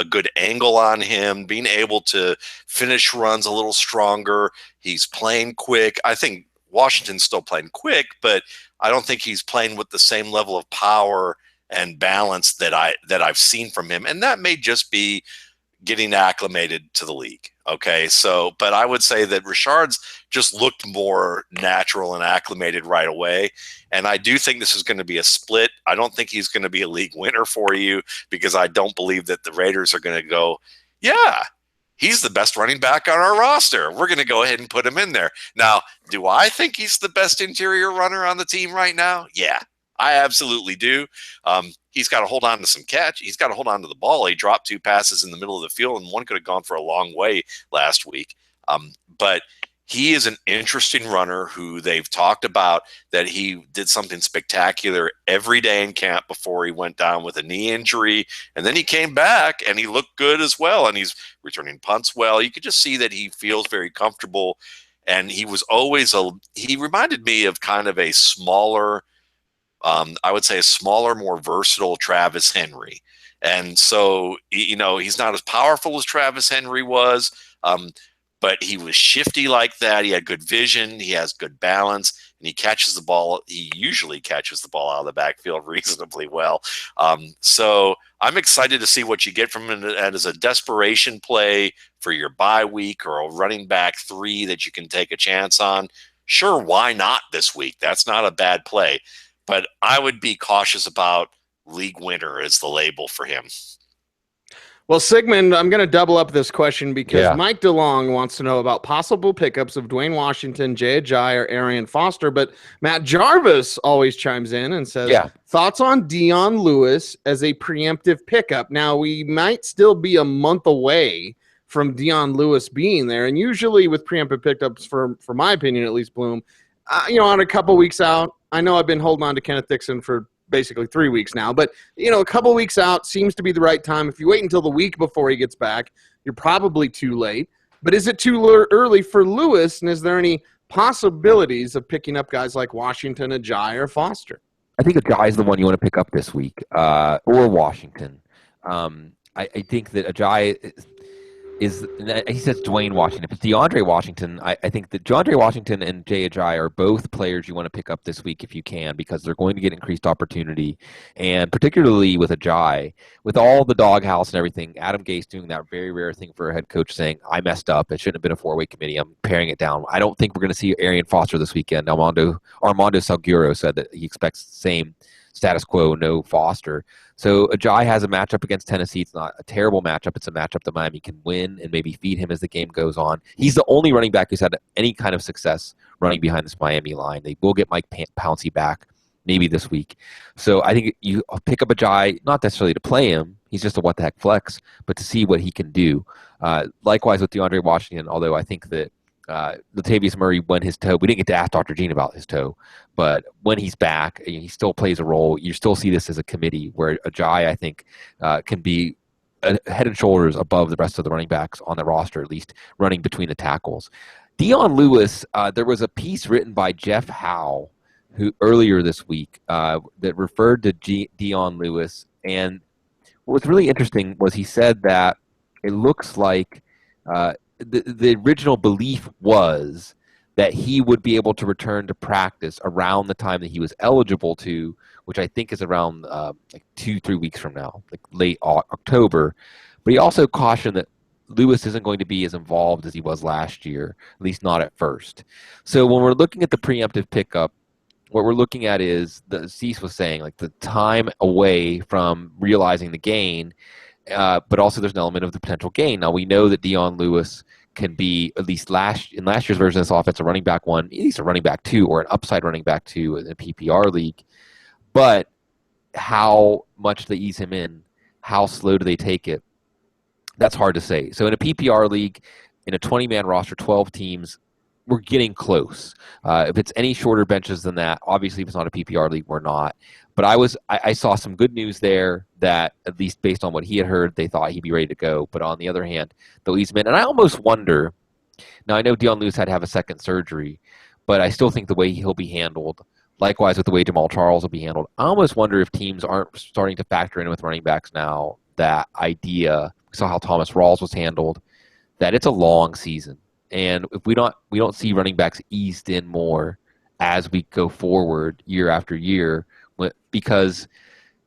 good angle on him, being able to finish runs a little stronger. He's playing quick. I think Washington's still playing quick, but I don't think he's playing with the same level of power and balance that I've seen from him. And that may just be getting acclimated to the league. Okay. So, but I would say that Richard's just looked more natural and acclimated right away. And I do think this is going to be a split. I don't think he's going to be a league winner for you because I don't believe that the Raiders are going to go, yeah, he's the best running back on our roster. We're going to go ahead and put him in there. Now, do I think he's the best interior runner on the team right now? Yeah, I absolutely do. He's got to hold on to some catch. He's got to hold on to the ball. He dropped 2 passes in the middle of the field, and one could have gone for a long way last week. But he is an interesting runner who they've talked about that he did something spectacular every day in camp before he went down with a knee injury. And then he came back and he looked good as well. And he's returning punts well. You could just see that he feels very comfortable. And he was always he reminded me of kind of a smaller, I would say a smaller, more versatile Travis Henry. And so, he's not as powerful as Travis Henry was, but he was shifty like that. He had good vision. He has good balance, and he catches the ball. He usually catches the ball out of the backfield reasonably well. So I'm excited to see what you get from him as a desperation play for your bye week or a running back 3 that you can take a chance on. Sure, why not this week? That's not a bad play. But I would be cautious about league winner as the label for him. Well, Sigmund, I'm going to double up this question because Mike DeLong wants to know about possible pickups of Dwayne Washington, Jay Ajayi, or Arian Foster. But Matt Jarvis always chimes in and says, thoughts on Dion Lewis as a preemptive pickup. Now, we might still be a month away from Dion Lewis being there. And usually with preemptive pickups, for my opinion, at least, Bloom, on a couple weeks out, I know I've been holding on to Kenneth Dixon for basically 3 weeks now, but a couple weeks out seems to be the right time. If you wait until the week before he gets back, you're probably too late. But is it too early for Lewis? And is there any possibilities of picking up guys like Washington, Ajayi, or Foster? I think Ajayi is the one you want to pick up this week, or Washington. I think that Ajayi is he says Dwayne Washington. If it's DeAndre Washington, I think that DeAndre Washington and Jay Ajayi are both players you want to pick up this week if you can, because they're going to get increased opportunity. And particularly with Ajayi, with all the doghouse and everything, Adam Gase doing that very rare thing for a head coach saying, I messed up. It shouldn't have been a four-way committee. I'm paring it down. I don't think we're going to see Arian Foster this weekend. Armando Salguero said that he expects the same status quo, no Foster. So Ajayi has a matchup against Tennessee. It's not a terrible matchup. It's a matchup that Miami can win and maybe feed him as the game goes on. He's the only running back who's had any kind of success running behind this Miami line. They will get Mike Pouncey back maybe this week. So I think you pick up Ajayi, not necessarily to play him. He's just a what-the-heck flex, but to see what he can do. Likewise with DeAndre Washington, although I think that Latavius Murray, when his toe, we didn't get to ask Dr. Gene about his toe, but when he's back, he still plays a role. You still see this as a committee where Ajayi, I think, can be head and shoulders above the rest of the running backs on the roster, at least running between the tackles. Dion Lewis, there was a piece written by Jeff Howe who earlier this week that referred to Dion Lewis, and what was really interesting was he said that it looks like the original belief was that he would be able to return to practice around the time that he was eligible to, which I think is around like 2-3 weeks from now, like late October. But he also cautioned that Lewis isn't going to be as involved as he was last year, at least not at first. So when we're looking at the preemptive pickup, what we're looking at is, the Cease was saying, like the time away from realizing the gain, but also there's an element of the potential gain. Now, we know that Dion Lewis can be, at least in last year's version of this offense, a running back one, at least a running back two, or an upside running back two in a PPR league. But how much they ease him in, how slow do they take it, that's hard to say. So in a PPR league, in a 20-man roster, 12 teams, we're getting close. If it's any shorter benches than that, obviously if it's not a PPR league, we're not. But I saw some good news there that, at least based on what he had heard, they thought he'd be ready to go. But on the other hand, they'll ease him in. And I almost wonder, now I know Dion Lewis had to have a second surgery, but I still think the way he'll be handled, likewise with the way Jamal Charles will be handled, I almost wonder if teams aren't starting to factor in with running backs now that idea. We saw how Thomas Rawls was handled, that it's a long season. And if we don't see running backs eased in more as we go forward year after year, because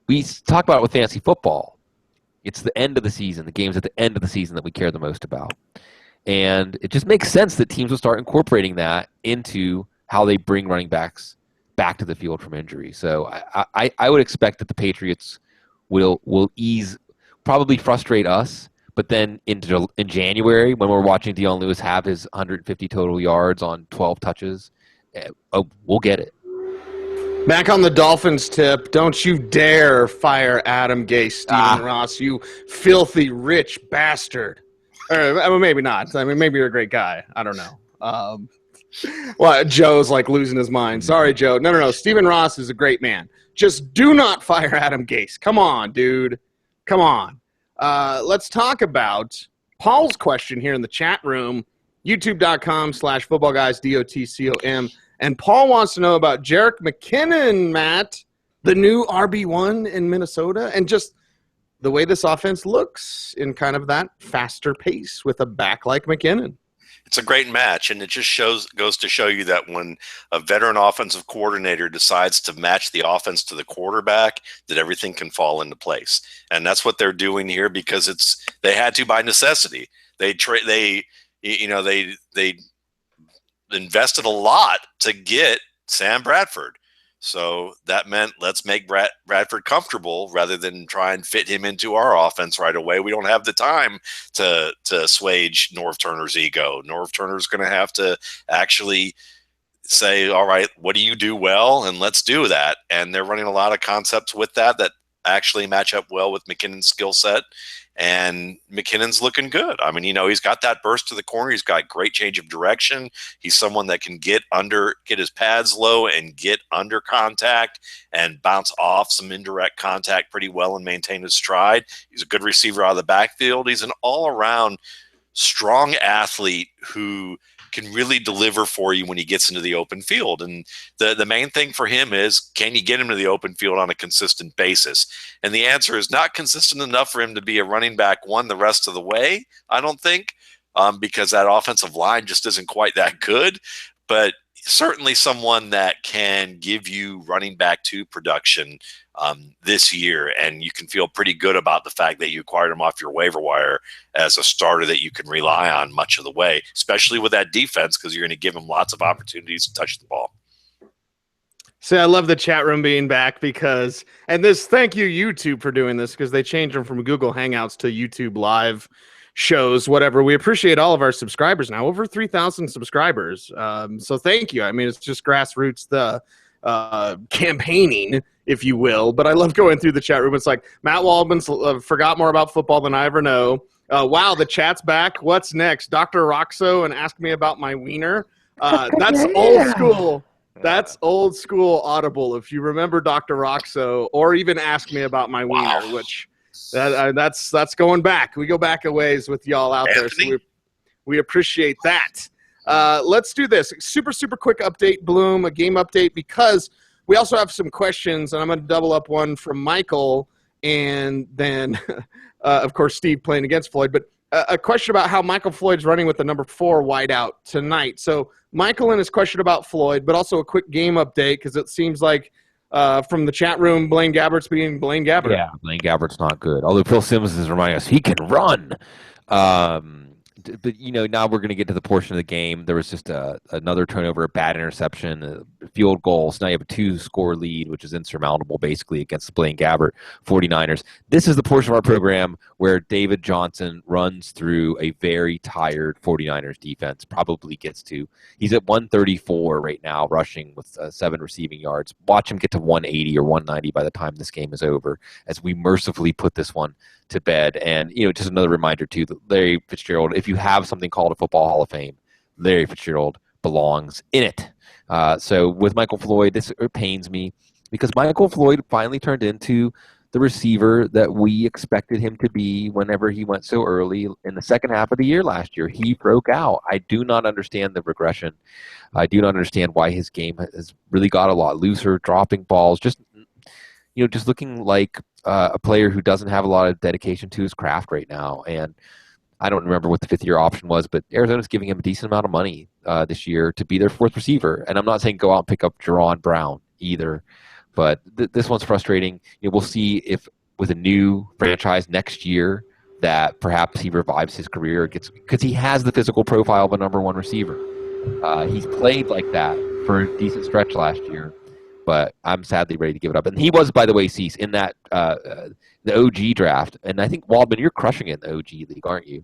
we talk about it with fantasy football. It's the end of the season, the games at the end of the season that we care the most about. And it just makes sense that teams will start incorporating that into how they bring running backs back to the field from injury. So I would expect that the Patriots will ease, probably frustrate us, but then in January, when we're watching Dion Lewis have his 150 total yards on 12 touches, we'll get it. Back on the Dolphins tip, don't you dare fire Adam Gase, Stephen Ross, you filthy rich bastard. Or maybe not. I mean, maybe you're a great guy. I don't know. Well, Joe's like losing his mind. Sorry, Joe. No. Stephen Ross is a great man. Just do not fire Adam Gase. Come on, dude. Come on. Let's talk about Paul's question here in the chat room, youtube.com/footballguys, DOTCOM. And Paul wants to know about Jerick McKinnon, Matt, the new RB1 in Minnesota, and just the way this offense looks in kind of that faster pace with a back like McKinnon. It's a great match, and it just goes to show you that when a veteran offensive coordinator decides to match the offense to the quarterback, that everything can fall into place. And that's what they're doing here, because they had to by necessity. They invested a lot to get Sam Bradford. So that meant let's make Bradford comfortable rather than try and fit him into our offense right away. We don't have the time to assuage Norv Turner's ego. Norv Turner's going to have to actually say, all right, what do you do well? And let's do that. And they're running a lot of concepts with that actually match up well with McKinnon's skill set. And McKinnon's looking good. I mean, he's got that burst to the corner. He's got great change of direction. He's someone that can get his pads low and get under contact and bounce off some indirect contact pretty well and maintain his stride. He's a good receiver out of the backfield. He's an all-around strong athlete who can really deliver for you when he gets into the open field. And the main thing for him is, can you get him to the open field on a consistent basis? And the answer is not consistent enough for him to be a running back one the rest of the way, I don't think, because that offensive line just isn't quite that good. But certainly someone that can give you running back two production this year, and you can feel pretty good about the fact that you acquired him off your waiver wire as a starter that you can rely on much of the way, especially with that defense, because you're going to give him lots of opportunities to touch the ball. See, I love the chat room being back because, and this, thank you YouTube for doing this, because they changed them from Google Hangouts to YouTube Live shows, whatever. We appreciate all of our subscribers now, over 3,000 subscribers. So thank you. I mean, it's just grassroots, the campaigning, if you will. But I love going through the chat room. It's like, Matt Waldman forgot more about football than I ever know. Wow, the chat's back. What's next? Dr. Roxo and ask me about my wiener. That's old school. That's old school Audible. If you remember Dr. Roxo, or even ask me about my wiener, which that's going back. We go back a ways with y'all out there, so we appreciate that. Let's do this super quick update, Bloom, a game update, because we also have some questions, and I'm going to double up one from Michael, and then of course Steve playing against Floyd, but a question about how Michael Floyd's running with the number 4 wideout tonight. So Michael and his question about Floyd, but also a quick game update, because it seems like from the chat room, Blaine Gabbert's being Blaine Gabbert. Yeah, Blaine Gabbert's not good. Although Phil Simmons is reminding us he can run. But, now we're going to get to the portion of the game. There was just another turnover, a bad interception, a field goal. So now you have a 2-score lead, which is insurmountable, basically, against the Blaine Gabbert 49ers. This is the portion of our program where David Johnson runs through a very tired 49ers defense, probably gets to. He's at 134 right now, rushing with 7 receiving yards. Watch him get to 180 or 190 by the time this game is over, as we mercifully put this one to bed. And just another reminder too, that Larry Fitzgerald, if you have something called a Football Hall of Fame, Larry Fitzgerald belongs in it. So with Michael Floyd, it pains me, because Michael Floyd finally turned into the receiver that we expected him to be whenever he went so early in the second half of the year last year. He broke out. I do not understand the regression. I do not understand why his game has really got a lot looser, dropping balls, just looking like a player who doesn't have a lot of dedication to his craft right now. And I don't remember what the 5th-year option was, but Arizona's giving him a decent amount of money this year to be their 4th receiver. And I'm not saying go out and pick up Jerron Brown either, but this one's frustrating. We'll see if with a new franchise next year that perhaps he revives his career, because he has the physical profile of a number 1 receiver. He's played like that for a decent stretch last year. But I'm sadly ready to give it up. And he was, by the way, Cease, in that the OG draft. And I think, Waldman, you're crushing it in the OG league, aren't you?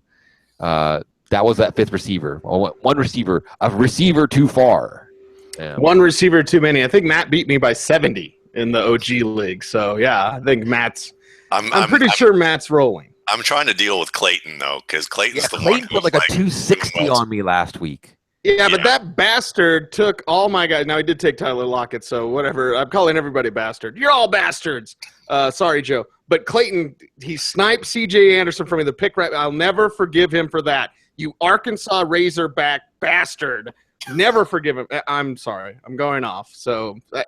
That was that 5th receiver. One receiver, a receiver too far. Yeah. One receiver too many. I think Matt beat me by 70 in the OG league. So, yeah, I think I'm pretty sure Matt's rolling. I'm trying to deal with Clayton, though, because Clayton's the one Clayton put like a 260 on me last week. Yeah, but that bastard took all my guys. Now, he did take Tyler Lockett, so whatever. I'm calling everybody bastard. You're all bastards. Sorry, Joe. But Clayton, he sniped C.J. Anderson from me, the pick right. I'll never forgive him for that. You Arkansas Razorback bastard. Never forgive him. I'm sorry. I'm going off. So, I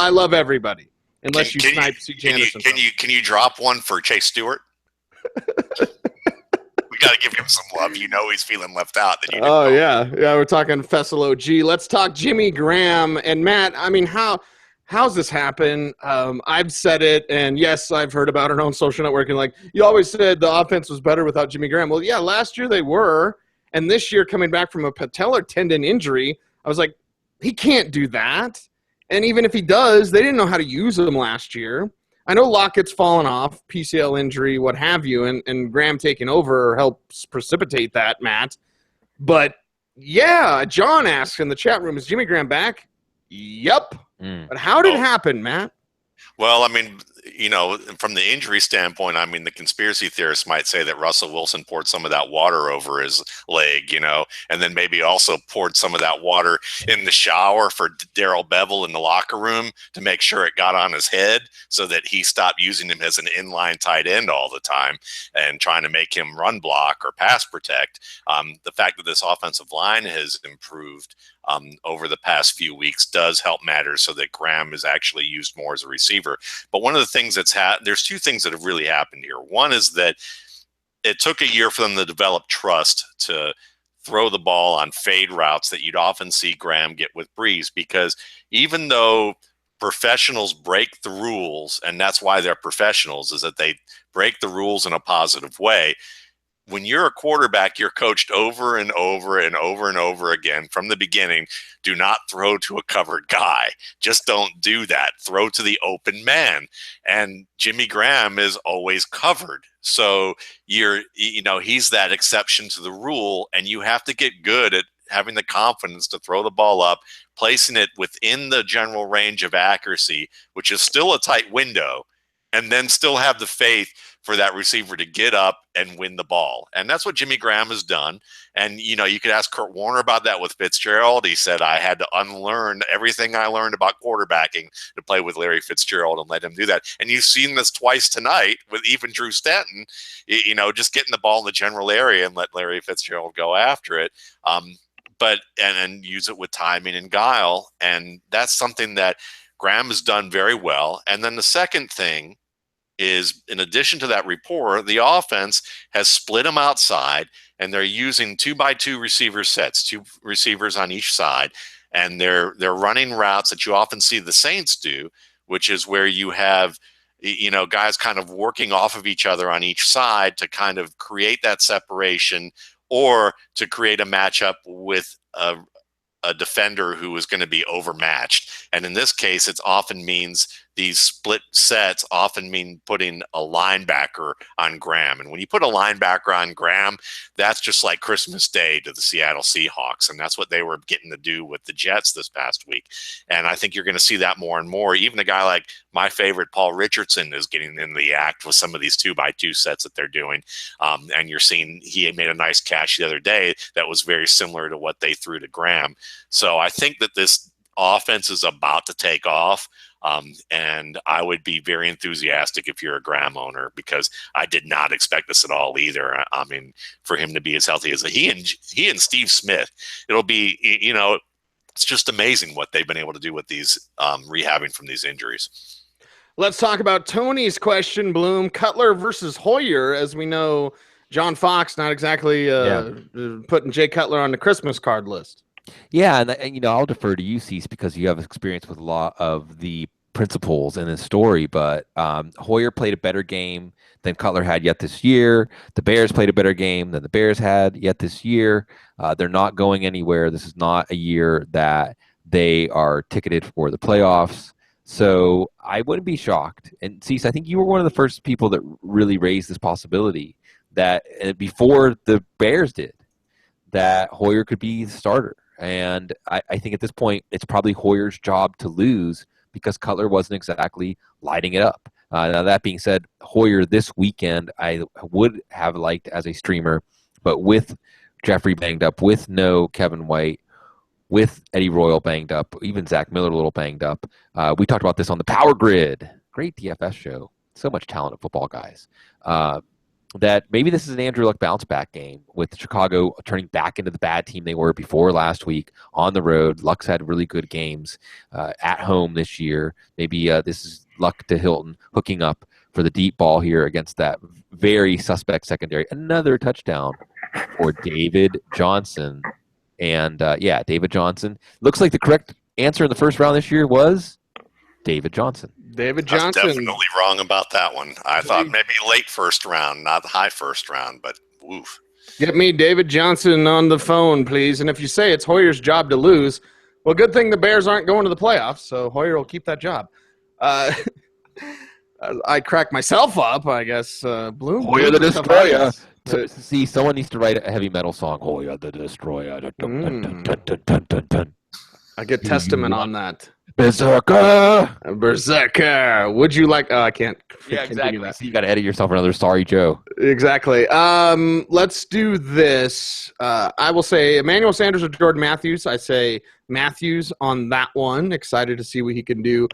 love everybody, unless you snipe C.J. Anderson. Can you drop one for Chase Stewart? We got to give him some love. He's feeling left out. Yeah. We're talking Fessel OG. Let's talk Jimmy Graham and Matt. I mean, how's this happen? I've said it, and yes, I've heard about it on social networking. Like, you always said the offense was better without Jimmy Graham. Well, yeah, last year they were, and this year coming back from a patellar tendon injury, I was like, he can't do that. And even if he does, they didn't know how to use him last year. I know Lockett's fallen off, PCL injury, what have you, and Graham taking over helps precipitate that, Matt. But, yeah, John asks in the chat room, is Jimmy Graham back? Yep. But how did it happen, Matt? Well, I mean, from the injury standpoint, I mean, the conspiracy theorists might say that Russell Wilson poured some of that water over his leg, and then maybe also poured some of that water in the shower for Darrell Bevell in the locker room to make sure it got on his head so that he stopped using him as an inline tight end all the time and trying to make him run block or pass protect. The fact that this offensive line has improved over the past few weeks does help matters so that Graham is actually used more as a receiver. But one of the things there's two things that have really happened here. One is that it took a year for them to develop trust to throw the ball on fade routes that you'd often see Graham get with Breeze, because even though professionals break the rules, and that's why they're professionals, is that they break the rules in a positive way. When you're a quarterback, you're coached over and over and over and over again from the beginning. Do not throw to a covered guy. Just don't do that. Throw to the open man. And Jimmy Graham is always covered. So he's that exception to the rule, and you have to get good at having the confidence to throw the ball up, placing it within the general range of accuracy, which is still a tight window, and then still have the faith for that receiver to get up and win the ball. And that's what Jimmy Graham has done. And, you could ask Kurt Warner about that with Fitzgerald. He said, I had to unlearn everything I learned about quarterbacking to play with Larry Fitzgerald and let him do that. And you've seen this twice tonight with even Drew Stanton, just getting the ball in the general area and let Larry Fitzgerald go after it. And use it with timing and guile. And that's something that Graham has done very well. And then the second thing is, in addition to that rapport, the offense has split them outside, and they're using 2x2 receiver sets, 2 receivers on each side, and they're running routes that you often see the Saints do, which is where you have guys kind of working off of each other on each side to kind of create that separation, or to create a matchup with a defender who is going to be overmatched. And in this case, it often means these split sets often mean putting a linebacker on Graham. And when you put a linebacker on Graham, that's just like Christmas Day to the Seattle Seahawks. And that's what they were getting to do with the Jets this past week. And I think you're going to see that more and more. Even a guy like my favorite, Paul Richardson, is getting in the act with some of these 2x2 sets that they're doing. And you're seeing he made a nice catch the other day that was very similar to what they threw to Graham. So I think that this offense is about to take off. And I would be very enthusiastic if you're a Graham owner, because I did not expect this at all either. I mean, for him to be as healthy as he and Steve Smith, it'll be, it's just amazing what they've been able to do with these rehabbing from these injuries. Let's talk about Tony's question, Bloom. Cutler versus Hoyer. As we know, John Fox not exactly putting Jay Cutler on the Christmas card list. Yeah, and I'll defer to you, Cease, because you have experience with a lot of the principles in this story. But Hoyer played a better game than Cutler had yet this year. The Bears played a better game than the Bears had yet this year. They're not going anywhere. This is not a year that they are ticketed for the playoffs. So I wouldn't be shocked. And Cease, I think you were one of the first people that really raised this possibility that before the Bears did, that Hoyer could be the starter. And I think at this point, it's probably Hoyer's job to lose because Cutler wasn't exactly lighting it up. Now, that being said, Hoyer this weekend, I would have liked as a streamer, but with Jeffrey banged up, with no Kevin White, with Eddie Royal banged up, even Zach Miller a little banged up. We talked about this on the Power Grid. Great DFS show. So much talent at football, guys. That maybe this is an Andrew Luck bounce back game with Chicago turning back into the bad team they were before last week on the road. Luck's had really good games at home this year. Maybe this is Luck to Hilton hooking up for the deep ball here against that very suspect secondary. Another touchdown for David Johnson. And David Johnson. Looks like the correct answer in the first round this year was David Johnson. David Johnson. I was definitely wrong about that one. I thought maybe late first round, not high first round, but woof. Get me David Johnson on the phone, please. And if you say it's Hoyer's job to lose, well, good thing the Bears aren't going to the playoffs, so Hoyer will keep that job. I crack myself up, I guess. Bloom. Hoyer the Destroyer. See, someone needs to write a heavy metal song. Hoyer the Destroyer. I get testament on that. Berserker. Berserker. Would you like? Oh, I can't. Yeah, continue exactly. that. So you got to edit yourself another Sorry Joe. Exactly. Let's do this. I will say Emmanuel Sanders or Jordan Matthews. I say Matthews on that one. Excited to see what he can do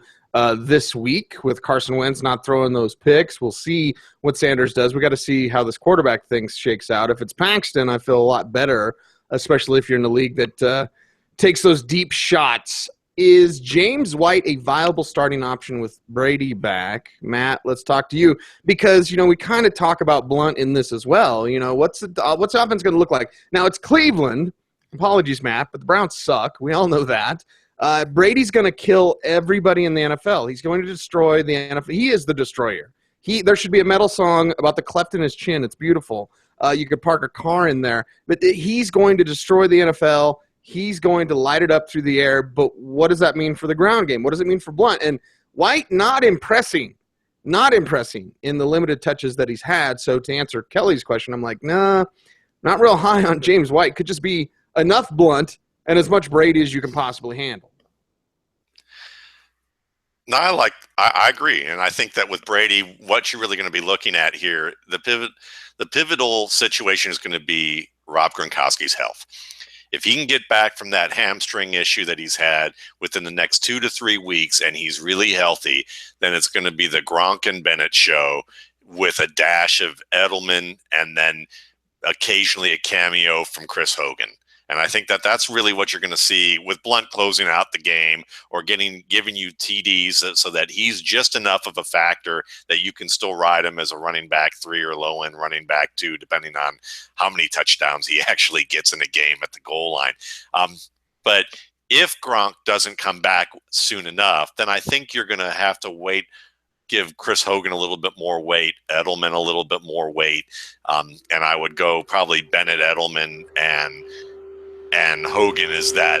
this week with Carson Wentz not throwing those picks. We'll see what Sanders does. We got to see how this quarterback thing shakes out. If it's Paxton, I feel a lot better, especially if you're in the league that takes those deep shots. Is James White a viable starting option with Brady back? Matt, let's talk to you because, we kind of talk about Blunt in this as well. What's the offense going to look like? Now, it's Cleveland. Apologies, Matt, but the Browns suck. We all know that. Brady's going to kill everybody in the NFL. He's going to destroy the NFL. He is the destroyer. There should be a metal song about the cleft in his chin. It's beautiful. You could park a car in there. But he's going to destroy the NFL. He's going to light it up through the air, but what does that mean for the ground game? What does it mean for Blunt? And White not impressing in the limited touches that he's had. So to answer Kelly's question, I'm like, nah, not real high on James White. Could just be enough Blunt and as much Brady as you can possibly handle. No, I agree, and I think that with Brady, what you're really going to be looking at here, the pivotal situation is going to be Rob Gronkowski's health. If he can get back from that hamstring issue that he's had within the next 2 to 3 weeks and he's really healthy, then it's going to be the Gronk and Bennett show with a dash of Edelman and then occasionally a cameo from Chris Hogan. And I think that that's really what you're going to see with Blunt closing out the game or giving you TDs so that he's just enough of a factor that you can still ride him as a running back 3 or low end running back 2, depending on how many touchdowns he actually gets in a game at the goal line. But if Gronk doesn't come back soon enough, then I think you're going to have to wait. Give Chris Hogan a little bit more weight, Edelman a little bit more weight, and I would go probably Bennett, Edelman, and Hogan is that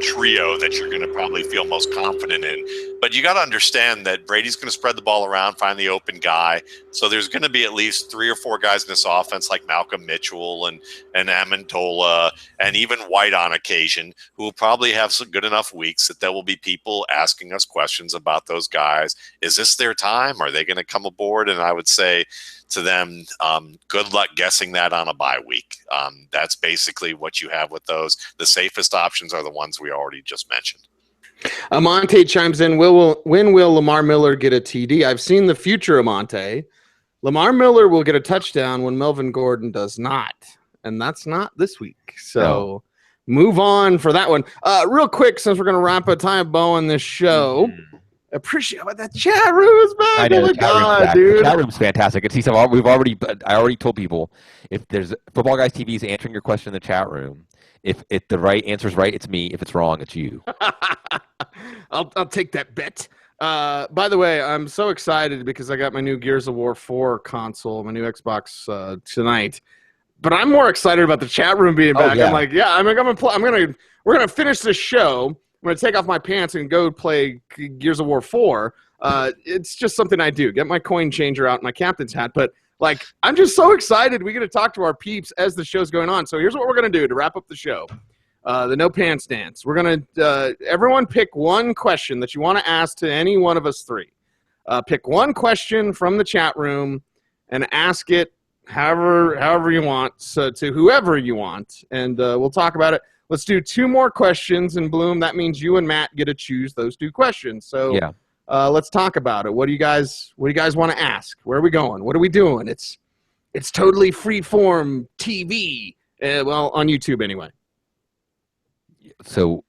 trio that you're going to probably feel most confident in. But you got to understand that Brady's going to spread the ball around, find the open guy. So there's going to be at least 3 or 4 guys in this offense like Malcolm Mitchell and Amendola and even White on occasion who will probably have some good enough weeks that there will be people asking us questions about those guys. Is this their time? Are they going to come aboard? And I would say to them, good luck guessing that on a bye week. That's basically what you have with those. The safest options are the ones we already just mentioned. Amante chimes in, when will Lamar Miller get a TD? I've seen the future, Amante. Lamar Miller will get a touchdown when Melvin Gordon does not, and that's not this week. So move on for that one. Real quick, since we're going to wrap a time bow on this show, appreciate that chat room is back. I know, oh my God, dude. dude. The chat room's fantastic. It's I already told people if there's Football Guys TV is answering your question in the chat room. If the right answer is right, it's me. If it's wrong, it's you. I'll take that bet. By the way, I'm so excited because I got my new Gears of War 4 console, my new Xbox tonight. But I'm more excited about the chat room being back. Yeah. I'm like, we're gonna finish this show. I'm gonna take off my pants and go play Gears of War 4. It's just something I do. Get my coin changer out, my captain's hat. But like, I'm just so excited. We get to talk to our peeps as the show's going on. So here's what we're gonna do to wrap up the show. The no pants dance. We're gonna everyone pick one question that you want to ask to any one of us three. Pick one question from the chat room and ask it however you want, so to whoever you want, and we'll talk about it. Let's do 2 more questions, and Bloom, that means you and Matt get to choose those 2 questions. So Yeah. Let's talk about it. What do you guys want to ask? Where are we going? What are we doing? It's totally free form TV. Well, on YouTube anyway. So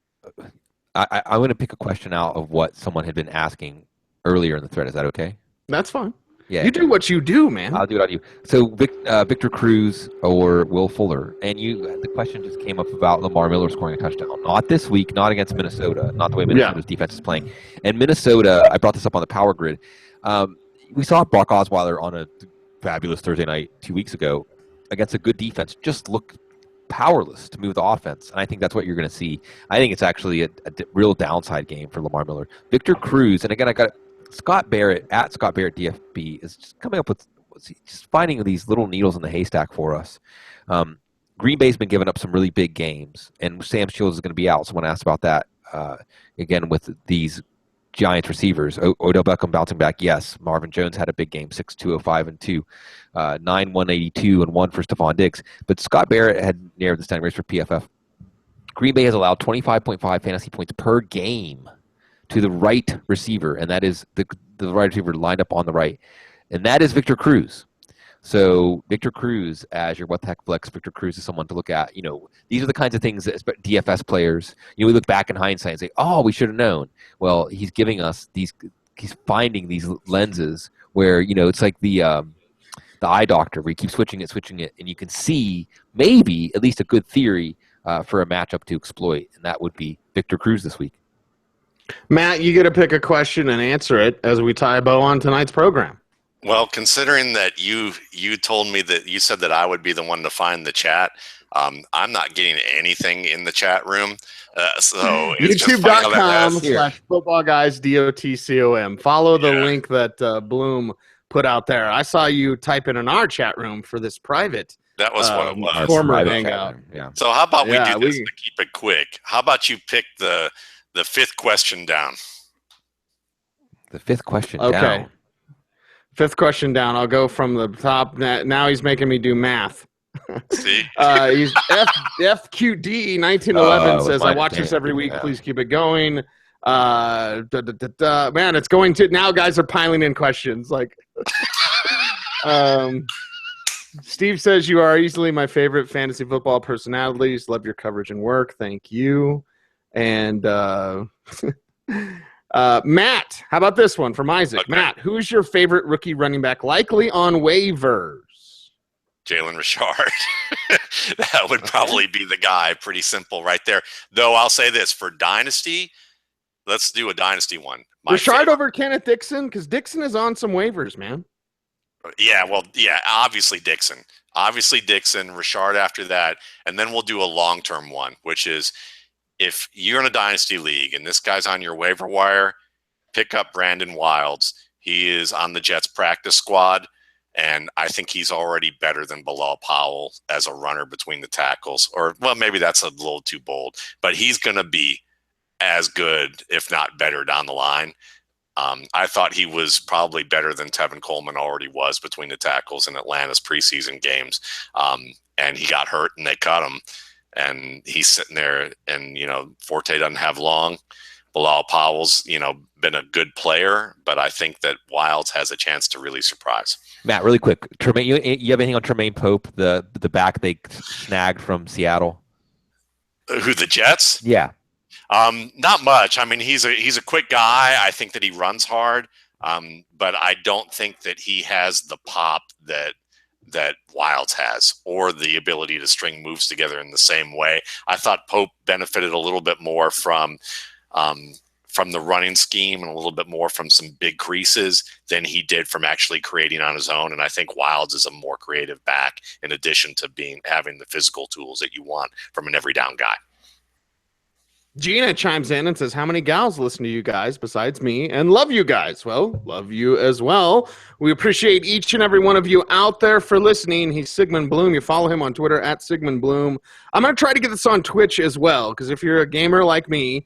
I'm going to pick a question out of what someone had been asking earlier in the thread. Is that okay? That's fine. Yeah. You do what you do, man. I'll do it on you. So Victor Cruz or Will Fuller, and the question just came up about Lamar Miller scoring a touchdown. Not this week, not against Minnesota, not the way Minnesota's defense is playing. And Minnesota, I brought this up on the Power Grid. We saw Brock Osweiler on a fabulous Thursday night 2 weeks ago against a good defense just look powerless to move the offense, and I think that's what you're going to see. I think it's actually a real downside game for Lamar Miller. Victor Cruz, and again, I got Scott Barrett at Scott Barrett DFB is just coming up with just finding these little needles in the haystack for us. Green Bay's been giving up some really big games, and Sam Shields is going to be out. Someone asked about that. again, with these Giants receivers. Odell Beckham bouncing back, yes. Marvin Jones had a big game, 6'205 and 2, 9'182 and 1 for Stephon Diggs. But Scott Barrett had narrowed this down race for PFF. Green Bay has allowed 25.5 fantasy points per game to the right receiver, and that is the right receiver lined up on the right, and that is Victor Cruz. So Victor Cruz as your what the heck flex. Victor Cruz is someone to look at. These are the kinds of things that DFS players, we look back in hindsight and say, oh, we should have known. Well, he's giving us these, he's finding these lenses where, it's like the eye doctor where you keep switching it, and you can see maybe at least a good theory for a matchup to exploit, and that would be Victor Cruz this week. Matt, you get to pick a question and answer it as we tie a bow on tonight's program. Well, considering that you told me that you said that I would be the one to find the chat, I'm not getting anything in the chat room. So YouTube.com/footballguysdotcom. Follow the link that Bloom put out there. I saw you type in our chat room for this private. That was what it was. Former hangout. Yeah. So how about we do this to keep it quick? How about you pick the fifth question down? The fifth question down. Fifth question down. I'll go from the top. Now he's making me do math. See? He's FQD 1911 says, I watch this every week. Please keep it going. Man, it's going to. Now guys are piling in questions. Steve says, you are easily my favorite fantasy football personalities. Love your coverage and work. Thank you. And Matt, how about this one from Isaac? Okay. Matt, who's your favorite rookie running back likely on waivers? Jalen Richard. That would probably be the guy. Pretty simple right there. Though I'll say this, for Dynasty, let's do a Dynasty one. Richard over Kenneth Dixon? Because Dixon is on some waivers, man. Yeah, obviously Dixon. Richard after that, and then we'll do a long-term one, which is if you're in a Dynasty league and this guy's on your waiver wire, pick up Brandon Wilds. He is on the Jets practice squad, and I think he's already better than Bilal Powell as a runner between the tackles. Or, well, maybe that's a little too bold, but he's going to be as good, if not better, down the line. I thought he was probably better than Tevin Coleman already was between the tackles in Atlanta's preseason games. And he got hurt and they cut him. And he's sitting there and, Forte doesn't have long. Bilal Powell's, been a good player, but I think that Wilds has a chance to really surprise. Matt, really quick. Tremaine, you have anything on Tremaine Pope, the back they snagged from Seattle? Who, the Jets? Yeah. Not much. I mean, he's a quick guy. I think that he runs hard, but I don't think that he has the pop that Wilds has, or the ability to string moves together in the same way. I thought Pope benefited a little bit more from the running scheme and a little bit more from some big creases than he did from actually creating on his own. And I think Wilds is a more creative back in addition to having the physical tools that you want from an every down guy. Gina chimes in and says, how many gals listen to you guys besides me and love you guys? Well, love you as well. We appreciate each and every one of you out there for listening. He's Sigmund Bloom. You follow him on Twitter at Sigmund Bloom. I'm going to try to get this on Twitch as well, because if you're a gamer like me,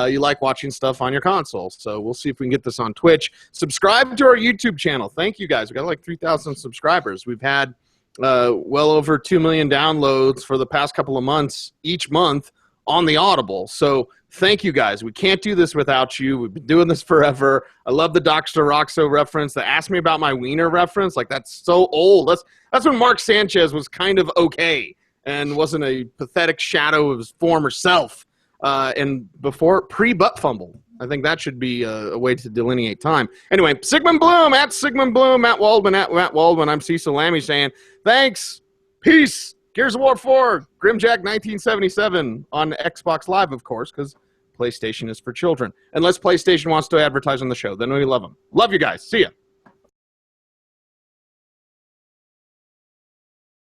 you like watching stuff on your console. So we'll see if we can get this on Twitch. Subscribe to our YouTube channel. Thank you guys. We got like 3,000 subscribers. We've had well over 2 million downloads for the past couple of months each month on the Audible. So thank you guys. We can't do this without you. We've been doing this forever. I love the Dr. Roxo reference. The Ask Me About My Wiener reference. Like, that's so old. That's when Mark Sanchez was kind of okay and wasn't a pathetic shadow of his former self. And before pre-butt fumble. I think that should be a way to delineate time. Anyway, Sigmund Bloom at Sigmund Bloom, Matt Waldman at Matt Waldman. I'm Cecil Lammy saying thanks, peace. Gears of War 4, Grimjack 1977 on Xbox Live, of course, because PlayStation is for children. Unless PlayStation wants to advertise on the show, then we love them. Love you guys. See ya.